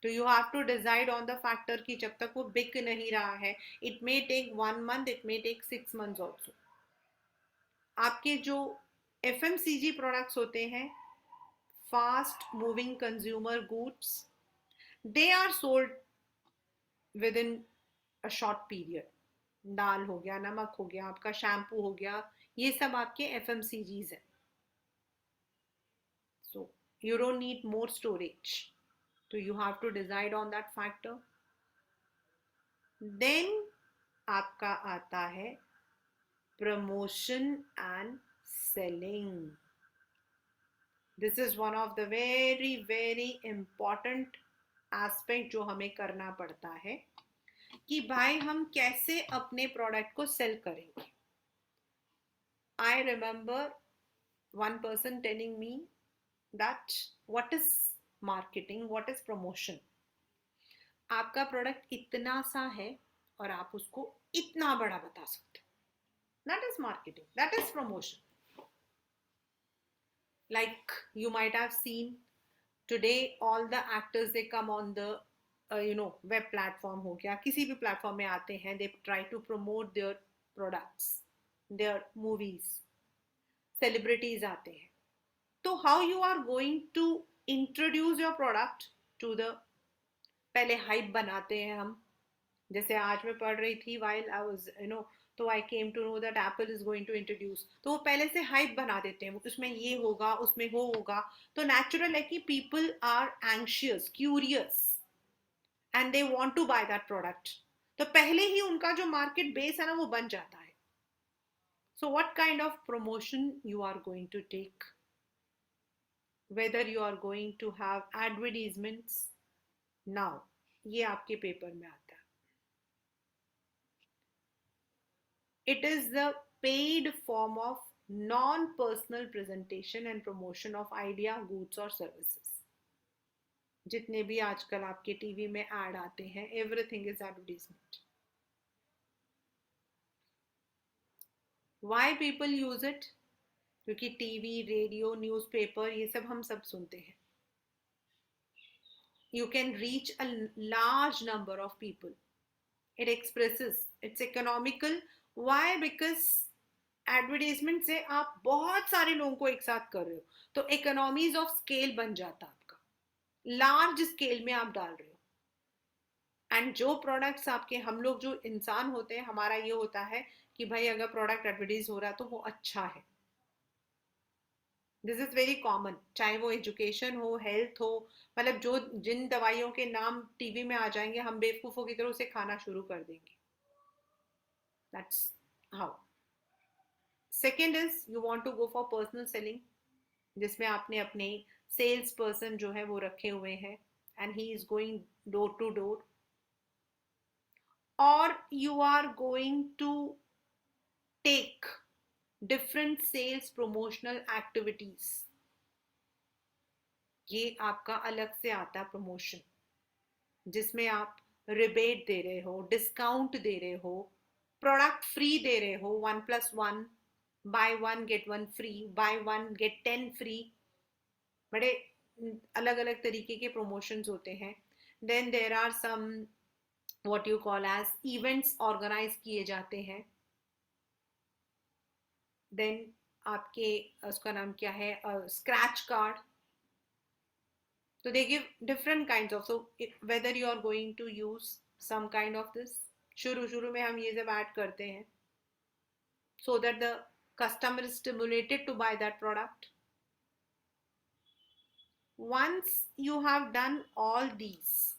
तो you have to decide on the factor कि जब तक वो बिक नहीं रहा है, it may take 1 month, it may take 6 months also. आपके जो FMCG प्रोडक्ट्स होते हैं, fast moving consumer goods, they are sold within a short period. दाल हो गया, नमक हो गया, आपका शैम्पू हो गया, ये सब आपके FMCGs है. So you don't need more storage. So you have to decide on that factor. Then आपका आता है promotion and selling. This is one of the very very important aspect जो हमें करना पड़ता है कि भाई हम कैसे अपने प्रोडक्ट को सेल करेंगे. I remember one person telling me that what is marketing, what is promotion. आपका प्रोडक्ट इतना सा है और आप उसको इतना बड़ा बता सकते हो. That is marketing, that is promotion. Like you might have seen today all the actors they come on the web platform हो गया, किसी भी platform में आते हैं, they try to promote their products, their movies, celebrities आते हैं. तो how you are going to introduce your product to the, पहले हाइप बनाते हैं हम. जैसे आज मैं पढ़ रही थी while I was तो I came to know that Apple is going to introduce, तो वो पहले से हाइप बना देते हैं, उसमें ये होगा, उसमें वो होगा. तो नेचुरल है कि people are anxious, curious and they want to buy that product. तो पहले ही उनका जो मार्केट बेस है ना वो बन जाता है. So what kind of promotion you are going to take? Whether you are going to have advertisements. Now ये आपके पेपर में आता है. It is the paid form of non-personal presentation and promotion of idea, goods or services. जितने भी आजकल आपके टीवी में ऐड आते हैं, everything is advertisement. Why people use it? क्योंकि टीवी, रेडियो, न्यूज़पेपर ये सब हम सब सुनते हैं. You can reach a large number of people. It expresses, it's economical. Why? Because advertisement से आप बहुत सारे लोगों को एक साथ कर रहे हो, तो इकोनॉमीज ऑफ स्केल बन जाता आपका, लार्ज स्केल में आप डाल रहे हो. एंड जो प्रोडक्ट्स आपके, हम लोग जो इंसान होते हैं, हमारा ये होता है कि भाई अगर प्रोडक्ट एडवर्टाइज हो रहा है तो वो अच्छा है. दिस इज वेरी कॉमन, चाहे वो एजुकेशन हो, हेल्थ हो, मतलब जो जिन दवाइयों के नाम टीवी में आ जाएंगे हम बेवकूफ़ों की तरह उसे खाना शुरू कर देंगे. That's how. Second is you want to go for personal selling, जिसमें आपने अपने सेल्स पर्सन जो है वो रखे हुए हैं and he is going door to door, और you are going to take different sales promotional activities. ये आपका अलग से आता है प्रमोशन, जिसमें आप रिबेट दे रहे हो, डिस्काउंट दे रहे हो, प्रोडक्ट फ्री दे रहे हो, 1+1, buy 1 get 1 free, buy 1 get 10 free. बड़े अलग अलग तरीके के प्रमोशंस होते हैं. Then there are some what you call as events organise किए जाते हैं. देन आपके उसका नाम क्या है, scratch card. So they give different kinds of, so whether you are going to use some kind of this, शुरू में हम ये सब ऐड करते हैं so that the customer is stimulated to buy that product. Once you have done all these,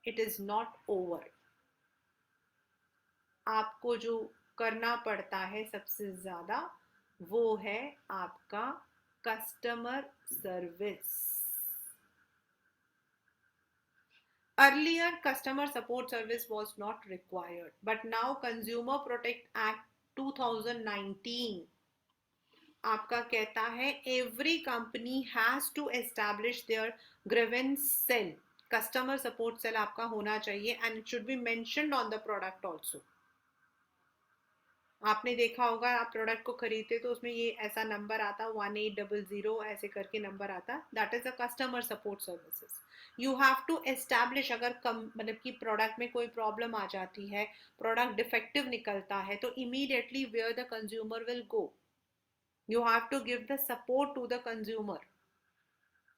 it is not over. आपको जो करना पड़ता है सबसे ज्यादा वो है आपका customer service. Earlier, customer support service was not required, but now Consumer Protect Act 2019 आपका कहता है every company has to establish their grievance cell, customer support cell आपका होना चाहिए, and it should be mentioned on the product also. आपने देखा होगा, आप प्रोडक्ट को खरीदते तो उसमें ये ऐसा नंबर आता, 1800 ऐसे करके नंबर आता, that is a customer support services. You have to establish, अगर मतलब कि प्रोडक्ट में कोई प्रॉब्लम आ जाती है, प्रोडक्ट डिफेक्टिव निकलता है, तो immediately where the consumer will go, you have to give the support to the consumer.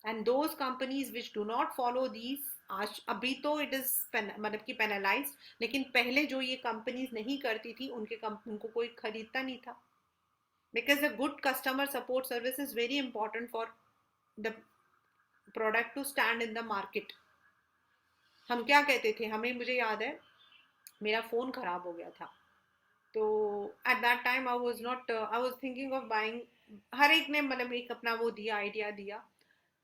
And those companies which do not follow these, आज अभी तो इट इज मतलब कि पेनलाइज, लेकिन पहले जो ये कंपनीज नहीं करती थी उनको कोई खरीदता नहीं था, because a good customer support service is very important for the product to stand in the market. हम क्या कहते थे, मुझे याद है मेरा फ़ोन ख़राब हो गया था, तो at that time I was thinking of buying. हर एक ने मतलब एक अपना वो दिया, आइडिया दिया.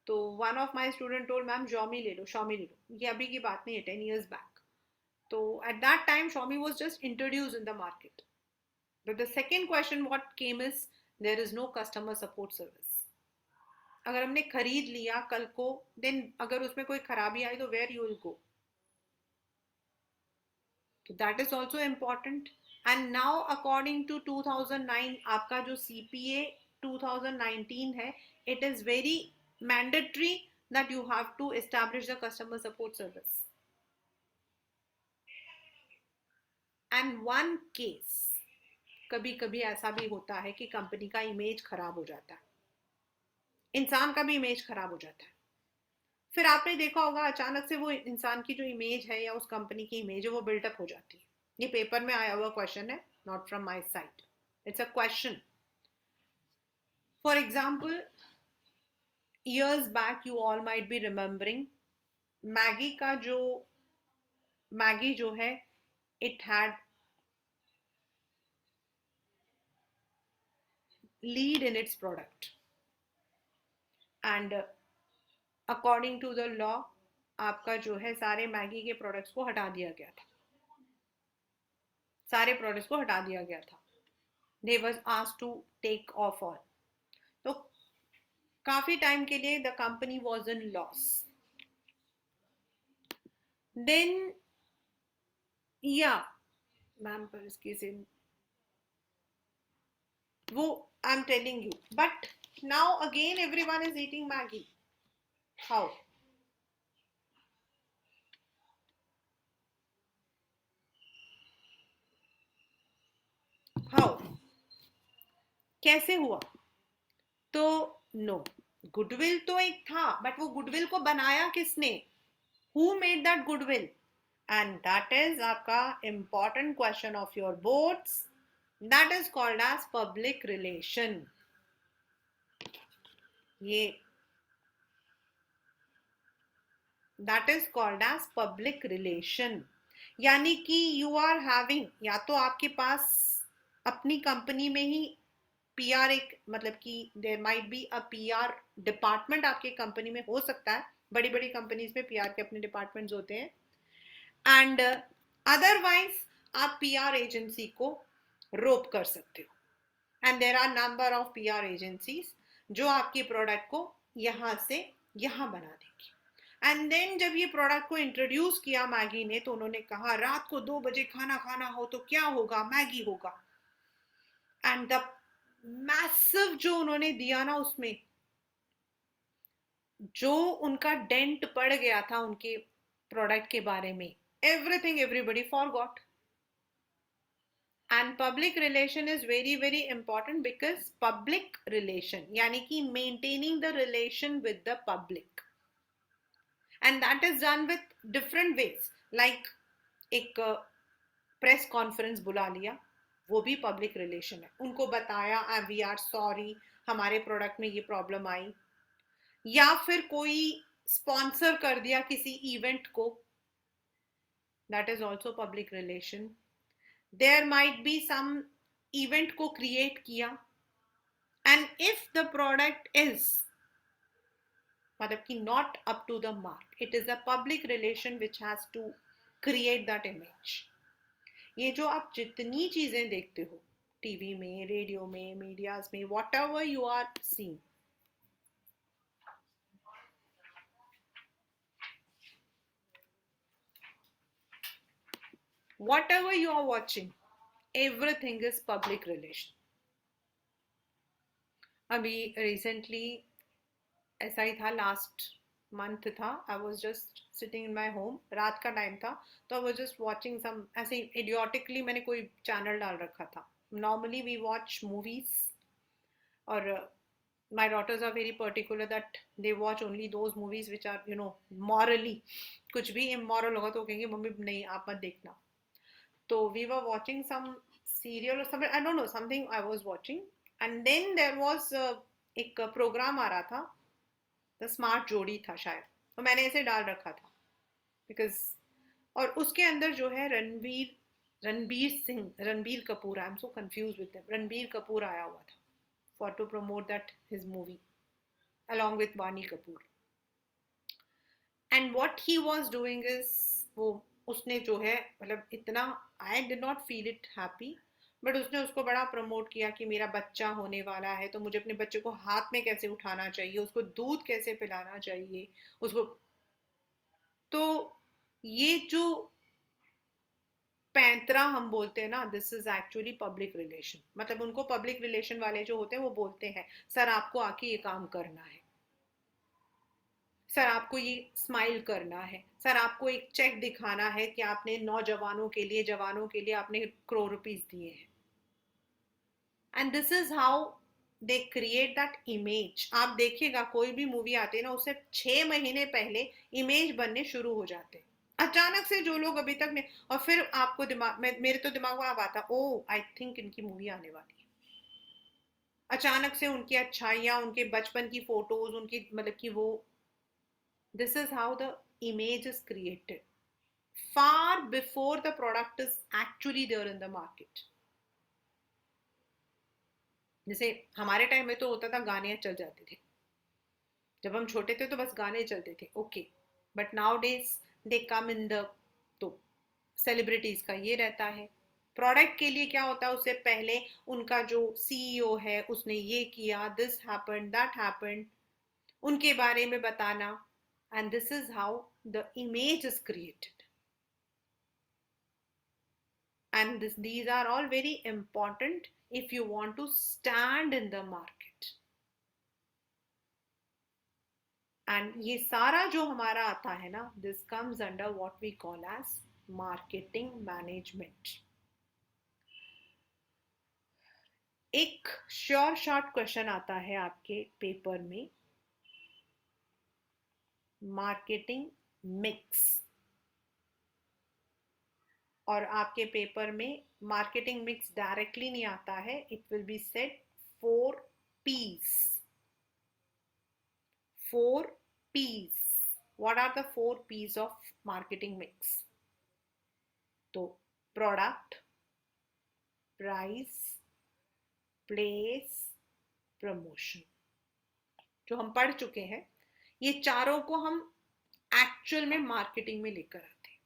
तो one of my student told ma'am Xiaomi ले लो, ये अभी की बात नहीं है, 10 years बैक. तो at that time Xiaomi was just introduce in the market. But the second question what came is, there is no customer support service. अगर हमने खरीद लिया कल को, देन अगर उसमें कोई खराबी आई तो वेयर यू विल गो. तो that is also important. And now according to 2009, आपका जो CPA 2019 है, it is very mandatory that you have to establish the customer support service. And one case, कभी कभी ऐसा भी होता है कि कंपनी का इमेज खराब हो जाता है, इंसान का भी इमेज खराब हो जाता है. फिर आपने देखा होगा अचानक से वो इंसान की जो इमेज है या उस कंपनी की इमेज है वो बिल्टअप हो जाती है. ये पेपर में आया हुआ क्वेश्चन है, not from my side, it's a question. For example, years back you all might be remembering, Maggi का जो मैगी जो है, it had lead in its product, and according to the law आपका जो है सारे मैगी के प्रोडक्ट्स को हटा दिया गया था, सारे प्रोडक्ट्स को हटा दिया गया था. they was asked to take off all. तो काफी टाइम के लिए the company was in loss. Then या मैम पर इसकी से वो I am telling you, but now again everyone is eating Maggi. How? How? कैसे हुआ? तो नो, गुडविल तो एक था, बट वो गुडविल को बनाया किसने? Who made that goodwill? And that is आपका important question of your boards. That is called as public relation. ये that is called as public relation. यानी कि यू आर हैविंग, या तो आपके पास अपनी कंपनी में ही PR, एक मतलब कि there might be a PR department आपके कंपनी में हो सकता है. बड़ी बड़ी कंपनीज में PR के अपने डिपार्टमेंट्स होते हैं. एंड अदरवाइज आप PR एजेंसी को रोप कर सकते हो. And there are number of PR agencies जो आपके प्रोडक्ट को यहाँ से यहाँ बना देगी. एंड देन जब ये प्रोडक्ट को इंट्रोड्यूस किया मैगी ने, तो उन्होंने कहा रात को 2 बजे खाना खाना हो तो क्या होगा? मैगी होगा. एंड द मैसिव जो उन्होंने दिया ना, उसमें जो उनका डेंट पड़ गया था उनके प्रोडक्ट के बारे में, everything everybody forgot. And public relation is very very important, because public relation यानी कि maintaining the relation with the public, and that is done with different ways. Like एक प्रेस कॉन्फ्रेंस बुला लिया, वो भी पब्लिक रिलेशन है. उनको बताया वी आर सॉरी, हमारे प्रोडक्ट में ये प्रॉब्लम आई. या फिर कोई स्पॉन्सर कर दिया किसी इवेंट को, that is also public relation. There might be some event को क्रिएट किया, and if the product is मतलब कि not up to the mark, it is a public relation which has to create that image. ये जो आप जितनी चीजें देखते हो टीवी में, रेडियो में, मीडियाज में, whatever you are seeing, whatever you are watching, everything is public relation. अभी रिसेंटली ऐसा ही था, लास्ट मंथ था. I was just sitting in my home, रात का टाइम था, तो I was just watching some, ऐसे इडियोटिकली मैंने कोई चैनल डाल रखा था. नॉर्मली वी वॉच मूवीज, और my daughters are very particular that they watch only those movies which are, morally, कुछ भी immoral होगा तो वो कहेंगे मम्मी नहीं आप मत देखना. तो we were watching some serial or something, I don't know, something I was watching, and then there was एक प्रोग्राम आ रहा था, द स्मार्ट जोड़ी था शायद, तो मैंने ऐसे डाल रखा था बिकॉज, और उसके अंदर जो है Ranbir Kapoor, I am so confuse with Ranbir Kapoor आया हुआ था for to promote that his movie along with Vaani Kapoor. And what he was doing is, वो उसने जो है मतलब इतना, I did not feel it happy, but उसने उसको बड़ा प्रमोट किया कि मेरा बच्चा होने वाला है तो मुझे अपने बच्चे को हाथ में कैसे उठाना चाहिए, उसको दूध कैसे पिलाना चाहिए उसको. तो ये जो पैंतरा हम बोलते हैं ना, this is actually public relation. मतलब उनको पब्लिक रिलेशन वाले जो होते हैं वो बोलते हैं सर आपको आके ये काम करना है, सर आपको ये स्माइल करना है, सर आपको एक चेक दिखाना है कि आपने नौजवानों के लिए, जवानों के लिए आपने करोड़ रुपीस दिए हैं. And this is how they create that image. आप देखिएगा कोई भी मूवी आती है ना, उससे 6 महीने पहले इमेज बनने शुरू हो जाते हैं अचानक से, जो लोग अभी तक नहीं, और फिर आपको दिमाग में, मेरे तो दिमाग में अब आता, ओ आई थिंक इनकी मूवी आने वाली है. अचानक से उनकी अच्छाइयाँ, उनके बचपन की फोटोज, उनकी मतलब कि वो, this is how the image is created far before the product is actually there in the market. जैसे हमारे टाइम में तो होता था गाने चल जाते थे, जब हम छोटे थे तो बस गाने चलते थे, okay, but now days they come in the, तो सेलिब्रिटीज का ये रहता है. प्रोडक्ट के लिए क्या होता है, उससे पहले उनका जो सीईओ है उसने ये किया, दिस हैपेंड, दैट हैपेंड, उनके बारे में बताना. And this is how the image is created. And these are all very important if you want to stand in the market. And ये सारा जो हमारा आता है ना, this comes under what we call as marketing management. एक शॉर्ट क्वेश्चन आता है आपके पेपर में, मार्केटिंग मिक्स, और आपके पेपर में मार्केटिंग मिक्स डायरेक्टली नहीं आता है, it will be said 4 P's. 4 P's. What are the 4 P's of marketing mix? तो प्रोडक्ट, प्राइस, प्लेस, प्रमोशन, जो हम पढ़ चुके हैं, ये चारों को हम एक्चुअल में मार्केटिंग में लेकर आते हैं.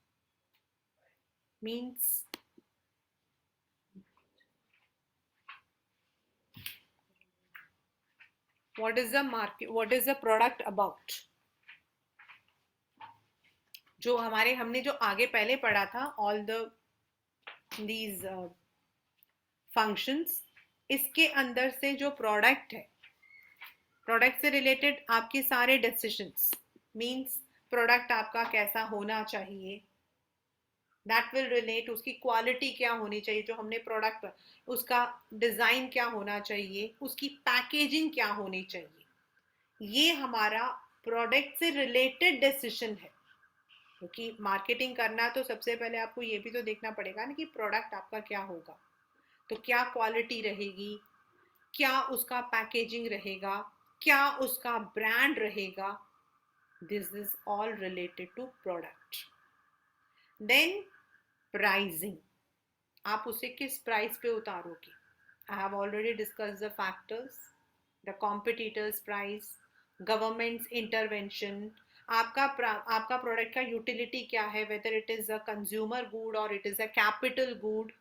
Means what is the market, what is the product about. जो हमारे, हमने जो आगे पहले पढ़ा था, all these functions, इसके अंदर से जो प्रोडक्ट है, प्रोडक्ट से रिलेटेड आपके सारे डिसीजंस, मींस प्रोडक्ट आपका कैसा होना चाहिए, दैट विल रिलेट, उसकी क्वालिटी क्या होनी चाहिए, जो हमने प्रोडक्ट, उसका डिजाइन क्या होना चाहिए, उसकी पैकेजिंग क्या होनी चाहिए, ये हमारा प्रोडक्ट से रिलेटेड डिसीजन है. क्योंकि मार्केटिंग करना तो सबसे पहले आपको ये भी तो देखना पड़ेगा ना कि प्रोडक्ट आपका क्या होगा, तो क्या क्वालिटी रहेगी, क्या उसका पैकेजिंग रहेगा, क्या उसका ब्रांड रहेगा. This is all related to product. Then pricing, आप उसे किस प्राइस पे उतारोगे. I have already discuss the factors, the competitors price, government's intervention, आपका प्रोडक्ट का यूटिलिटी क्या है, whether it is a consumer good और it is a capital good.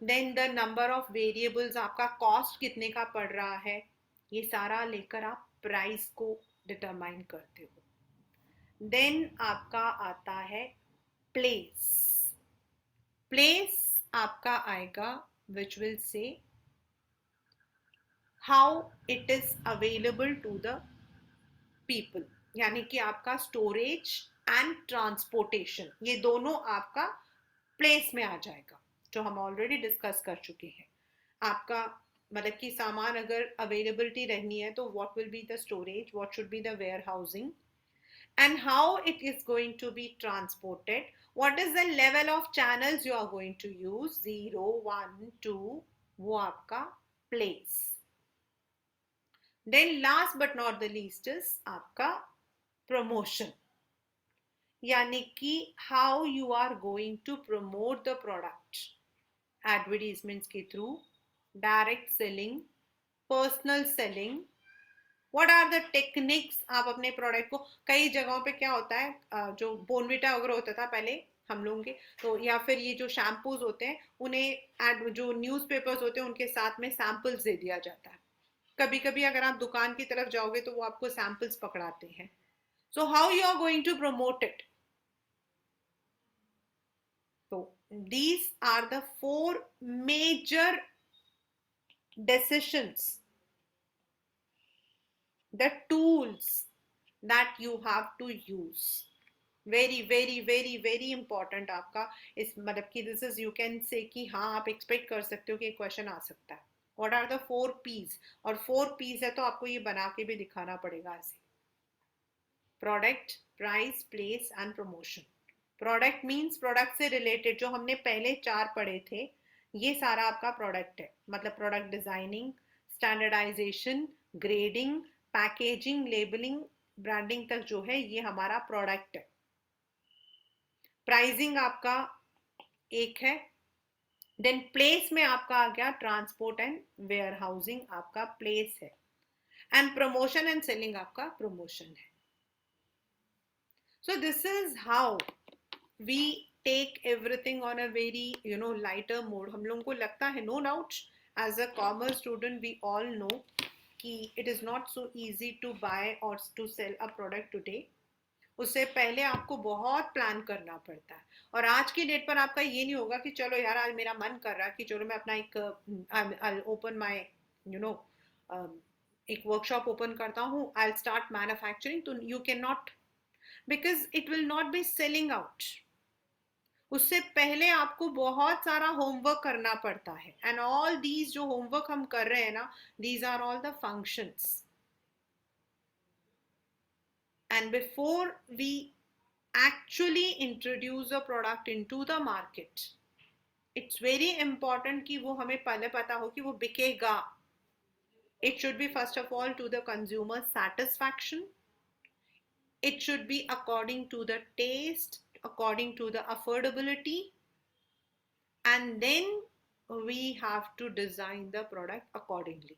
Then the number of variables, आपका कॉस्ट कितने का पड़ रहा है, ये सारा लेकर आप प्राइस को डिटरमाइन करते हो. देन आपका आता है प्लेस. प्लेस आपका आएगा which will say how it is available to the people, यानी कि आपका स्टोरेज एंड ट्रांसपोर्टेशन, ये दोनों आपका प्लेस में आ जाएगा, जो हम ऑलरेडी डिस्कस कर चुके हैं. आपका मतलब कि सामान अगर अवेलेबिलिटी रहनी है तो what will be the storage, what should be the warehousing, and how it is going to be transported, what is the level of channels you are going to use, 0 1 2, वो आपका place. Then last but not the least is आपका promotion, यानी कि how you are going to promote the product, advertisements के through, direct selling, personal selling, what are the techniques. आप अपने प्रोडक्ट को कई जगहों पे क्या होता है, जो बोनविटा वगैरह होता था पहले हम लोगों के, तो या फिर ये जो शैम्पूज होते हैं उन्हें जो न्यूज़पेपर्स होते हैं उनके साथ में सैंपल्स दे दिया जाता है. कभी कभी अगर आप दुकान की तरफ जाओगे तो वो आपको सैंपल्स पकड़ाते हैं. So how you are going to promote it. तो these are the 4 major decisions, the tools that you have to use. Very very very very important आपका इस मतलब कि this is, you can say कि हाँ आप एक्सपेक्ट कर सकते हो कि एक क्वेश्चन आ सकता है. व्हाट आर द 4 P's, और 4 P's है तो आपको ये बना के भी दिखाना पड़ेगा ऐसे. Product, price, place and promotion. Product means product से रिलेटेड जो हमने पहले 4 पढ़े थे, ये सारा आपका प्रोडक्ट है. मतलब product designing, standardisation, grading, packaging, labelling, branding तक जो है ये हमारा प्रोडक्ट है. प्राइसिंग आपका एक है. देन प्लेस में आपका आ गया ट्रांसपोर्ट एंड वेयर हाउसिंग, आपका प्लेस है. एंड प्रमोशन एंड सेलिंग आपका प्रमोशन है. So this is how we take everything on a very lighter mode. हम लोगों को लगता है, no doubt, as a commerce student we all know कि it is not so easy to buy और to sell a product today. उससे पहले आपको बहुत प्लान करना पड़ता है. और आज की डेट पर आपका ये नहीं होगा कि चलो यार आज मेरा मन कर रहा है कि चलो मैं अपना एक ओपन माय एक वर्कशॉप ओपन करता हूँ, आई विल स्टार्ट मैन्युफैक्चरिंग. तो you can not, because it will not be selling out. उससे पहले आपको बहुत सारा होमवर्क करना पड़ता है. एंड ऑल दीज जो होमवर्क हम कर रहे हैं ना, these are all the functions. And before we actually introduce a product into the market, it's very important कि वो हमें पहले पता हो कि वो बिकेगा. It should be first of all to the consumer satisfaction. It should be according to the taste, according to the affordability, and then we have to design the product accordingly.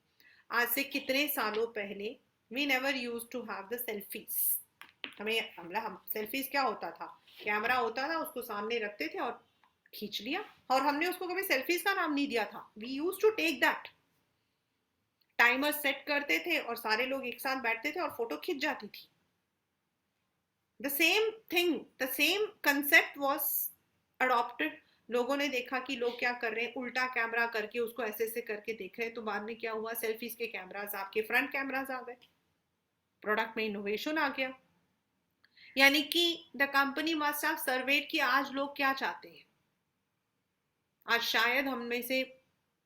आज से कितने सालों पहले we never used to have the selfies. हम सेल्फीज क्या होता था, कैमरा होता था, उसको सामने रखते थे और खींच लिया. और हमने उसको कभी सेल्फीज का नाम नहीं दिया था. We use to take that, timer set करते थे और सारे लोग एक साथ बैठते थे और फोटो खींच जाती थी. The same thing, the same concept was adopted. लोगों ने देखा कि लोग क्या कर रहे हैं, उल्टा कैमरा करके उसको ऐसे ऐसे करके देख रहे हैं. तो बाद में क्या हुआ, सेल्फीज के कैमराज आपके फ्रंट कैमराज आ गए. प्रोडक्ट में इनोवेशन आ गया. यानी कि the company must have served कि आज लोग क्या चाहते हैं. आज शायद हम में से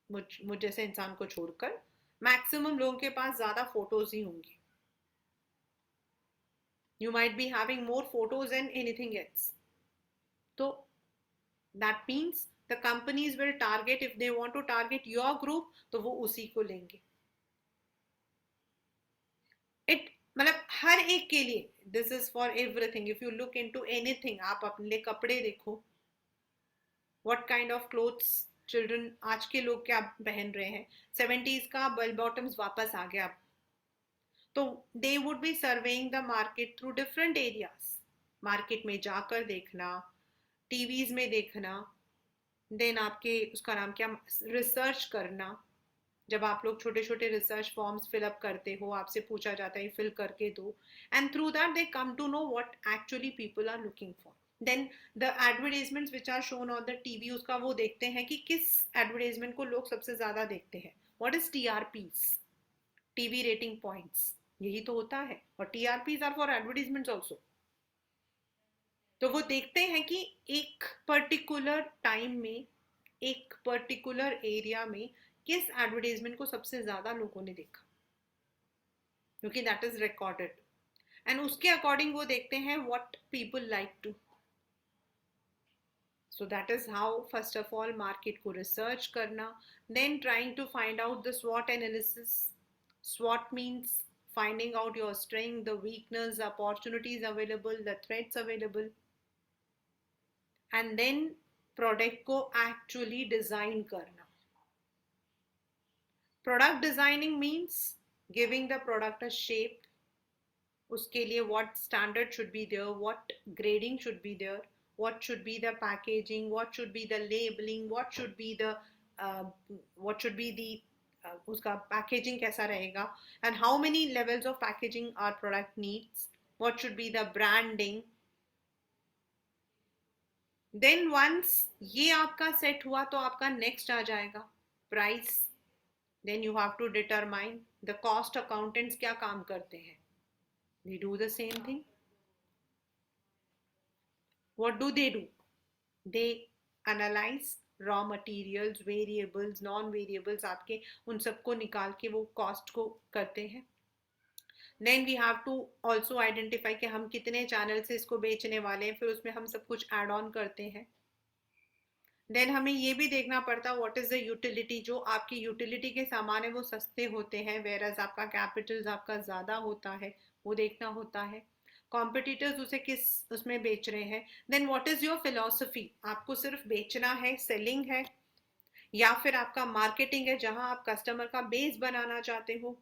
मुझ जैसे इंसान को छोड़कर मैक्सिमम लोगों के पास ज्यादा फोटोज ही होंगी. You might be having more photos and anything else. तो that means the companies will target, if they want to target your group तो वो उसी को लेंगे. इट मतलब हर एक के लिए, this is for everything. If you look into anything, आप अपने लिए कपड़े देखो, what kind of clothes children, आज के लोग क्या पहन रहे हैं. 70s का बेल बॉटम्स वापस आ गया. तो they would B surveying the market through different areas. Market में जाकर देखना, टीवीज में देखना, देन आपके उसका नाम क्या, रिसर्च करना. जब आप लोग छोटे छोटे रिसर्च फॉर्म्स फिलअप करते हो, आपसे पूछा जाता है फिल करके दो, and through that they come to know what actually people are looking for. Then the advertisements which are shown on the TV, उसका वो देखते हैं कि किस एडवर्टाइजमेंट को लोग सबसे ज्यादा देखते हैं. What is TRPs, TV rating points, यही तो होता है. और TRPs are for advertisements also. तो वो देखते हैं कि एक पर्टिकुलर टाइम में, एक पर्टिकुलर एरिया में किस एडवर्टाइजमेंट को सबसे ज्यादा लोगों ने देखा, क्योंकि दैट इज रिकॉर्डेड, एंड उसके अकॉर्डिंग वो देखते हैं what people like to. So that is how first of all market को research करना, then trying to find out the SWOT analysis. SWOT means finding out your strength, the weakness, the opportunities available, the threats available, and then product को actually design करना. Product designing means giving the product a shape. उसके लिए what standard should be there, what grading should be there, what should be the packaging, what should be the labeling, what should be the उसका packaging कैसा रहेगा, and how many levels of packaging our product needs, what should be the branding. Then once ये आपका set हुआ तो आपका next आ जाएगा price. Then you have to determine the cost accountants क्या काम करते हैं. They do the same thing. What do? They analyze raw materials, variables, non-variables, आपके उन सबको निकाल के वो cost को करते हैं. Then we have to also identify कि हम कितने channel से इसको बेचने वाले हैं, फिर उसमें हम सब कुछ add on करते हैं. Then हमें ये भी देखना पड़ता what is the utility. जो आपकी utility के सामान है वो सस्ते होते हैं, whereas आपका capital आपका ज़्यादा होता है, वो देखना होता है. कॉम्पिटिटर्स उसे किस उसमें बेच रहे हैं. Then what is your philosophy. आपको सिर्फ बेचना है, सेलिंग है, या फिर आपका मार्केटिंग है जहां आप कस्टमर का बेस बनाना चाहते हो,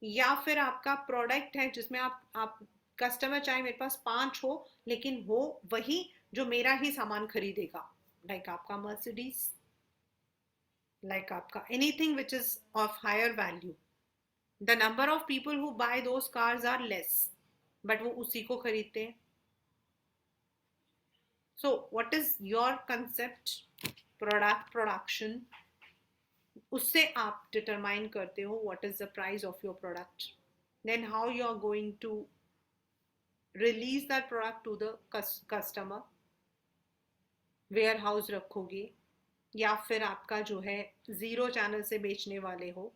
या फिर आपका प्रोडक्ट है जिसमें आप कस्टमर चाहे मेरे पास 5 हो लेकिन हो वही जो मेरा ही सामान खरीदेगा, लाइक आपका मर्सिडीज, लाइक आपका anything which is of higher value. The number of people who buy those cars are less, but वो उसी को खरीदते हैं. So what is your concept. Product production, उससे आप डिटरमाइन करते हो what is the price of your product. Then how you are going to release that product to the customer. Warehouse रखोगे या फिर आपका जो है जीरो चैनल से बेचने वाले हो.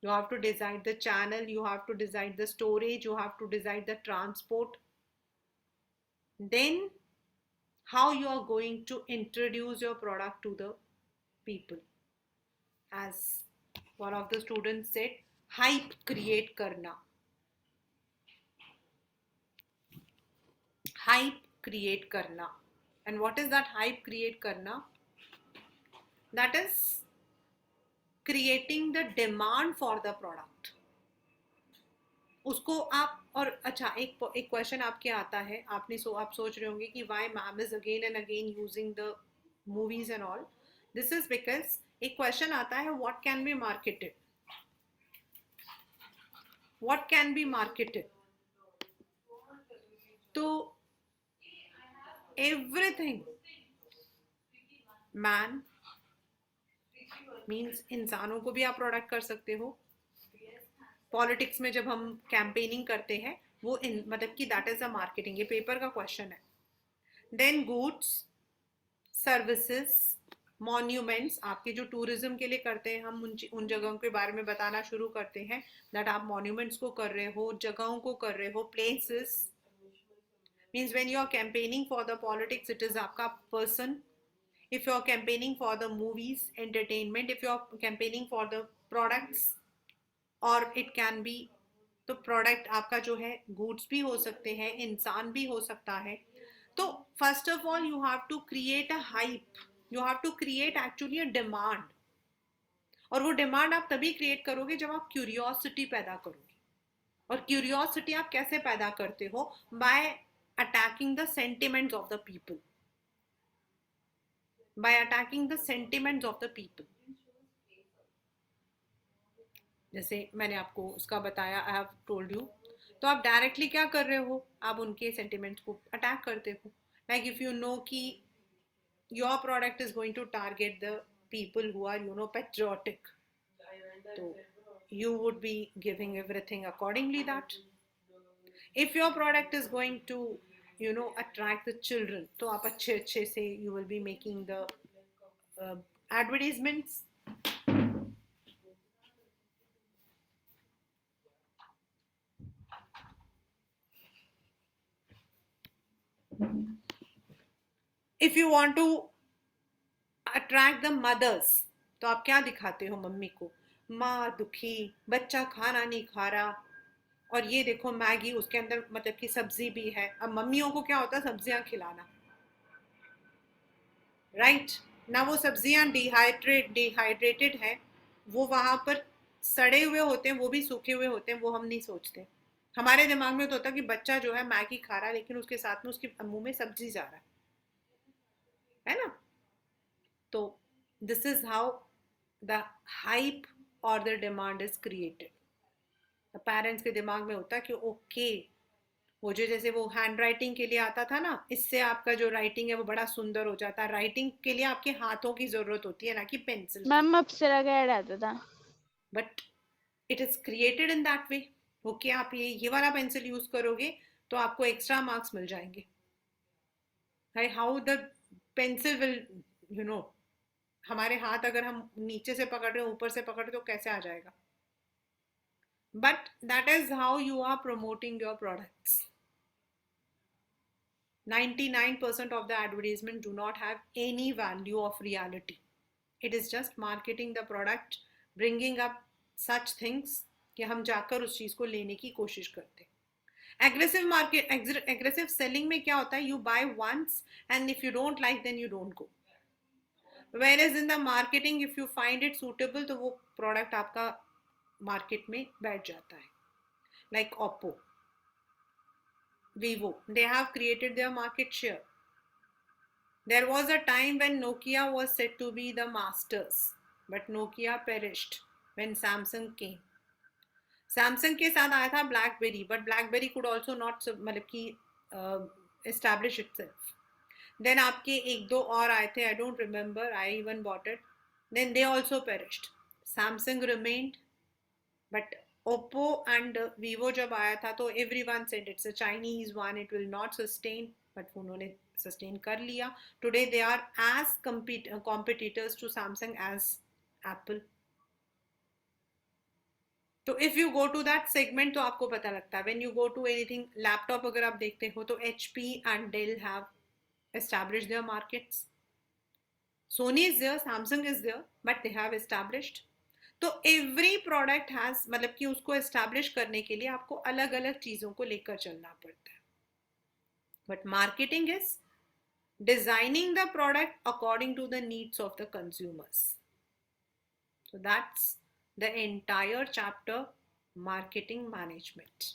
You have to decide the channel, you have to decide the storage, you have to decide the transport. Then how you are going to introduce your product to the people. As one of the students said, hype create karna. Hype create karna. And what is that hype create karna? That is creating the demand for the product. उसको आप, और अच्छा एक क्वेश्चन आपके आता है, आप सोच रहे होंगे कि why ma'am is again and again using the movies and all. This is because एक क्वेश्चन आता है what can be marketed. What can be marketed? तो everything, man मीन्स इंसानों को भी आप प्रोडक्ट कर सकते हो. पॉलिटिक्स में जब हम कैंपेनिंग करते हैं वो मतलब कि दैट इज अ मार्केटिंग. ये पेपर का क्वेश्चन है. देन गुड्स, सर्विसेज, मॉन्यूमेंट्स, आपके जो टूरिज्म के लिए करते हैं हम उन जगहों के बारे में बताना शुरू करते हैं दैट आप मॉन्यूमेंट्स को कर रहे हो, जगहों को कर रहे हो. Places means when you are campaigning for the politics it is आपका person. If you're campaigning for the movies, entertainment, if you're campaigning for the products, or it can be तो प्रोडक्ट आपका जो है गुड्स भी हो सकते हैं, इंसान भी हो सकता है. तो first of all you have to create a hype, you have to create actually a demand. और वो डिमांड आप तभी क्रिएट करोगे जब आप क्यूरियोसिटी पैदा करोगे. और क्यूरियोसिटी आप कैसे पैदा करते हो? Bye attacking the sentiments of the people. By attacking the sentiments of the people. जैसे मैंने आपको उसका बताया, I have told you. तो आप डायरेक्टली क्या कर रहे हो? आप उनके सेंटिमेंट्स को अटैक करते हो. Like if you know कि your product is going to target the people who are patriotic, तो you would be giving everything accordingly that. If your product is going to attract the children, तो आप अच्छे से you will be making the advertisements. If you want to attract the mothers, तो आप क्या दिखाते हो मम्मी को? माँ दुखी, बच्चा खाना नहीं खा रहा, और ये देखो मैगी, उसके अंदर मतलब कि सब्जी भी है। अब मम्मियों को क्या होता है, सब्जियां खिलाना, राइट? ना वो सब्जियां डिहाइड्रेटेड है, वो वहां पर सड़े हुए होते हैं, वो भी सूखे हुए होते हैं, वो हम नहीं सोचते। हमारे दिमाग में तो होता है कि बच्चा जो है मैगी खा रहा है, लेकिन उसके साथ में उसके मुंह में सब्जी जा रहा है ना? तो this is how the hype और the demand is created. Parents के दिमाग में होता है कि ओके, वो जो जैसे वो हैंड राइटिंग के लिए आता था ना, इससे आपका जो राइटिंग है वो बड़ा सुंदर हो जाता है। राइटिंग के लिए आपके हाथों की जरूरत होती है, ना कि पेंसिल की। मैम अप्सरा का ऐड आता था। But it is created in that way. Okay, आप ये वाला पेंसिल यूज करोगे तो आपको एक्स्ट्रा मार्क्स मिल जाएंगे। How the pencil will, you know, हमारे हाथ अगर हम नीचे से पकड़ रहे हो, ऊपर से पकड़ रहे हो, तो कैसे आ जाएगा? But that is how you are promoting your products. 99% of the advertisement do not have any value of reality. It is just marketing the product, bringing up such things कि हम जाकर उस चीज को लेने की कोशिश करते। एग्रेसिव मार्केट, एग्रेसिव सेलिंग में क्या होता है, you buy once and if you don't like then you don't go. Where is in the marketing, if you find it suitable, तो वो प्रोडक्ट आपका मार्केट में बैठ जाता है। Like Oppo, Vivo, they have created their market share. There was a time when Nokia was said to be the masters, but Nokia perished when Samsung came. Samsung के साथ आया था BlackBerry, but BlackBerry could also not मतलब कि establish itself. Then आपके एक दो और आए थे, I don't remember, I even bought it. Then they also perished. Samsung remained, but Oppo and Vivo जब आया था तो everyone said it's a Chinese one, it will not sustain, but उन्होंने sustain कर लिया. Today they are as competitors to Samsung as Apple. तो if you go to that segment तो आपको पता लगता है। When you go to anything, laptop अगर आप देखते हो तो HP and Dell have established their markets. Sony is there, Samsung is there, but they have established. तो एवरी प्रोडक्ट हैज, मतलब कि उसको एस्टैब्लिश करने के लिए आपको अलग अलग चीजों को लेकर चलना पड़ता है। But marketing is designing the product according to the needs of the consumers. So that's the entire chapter, marketing management.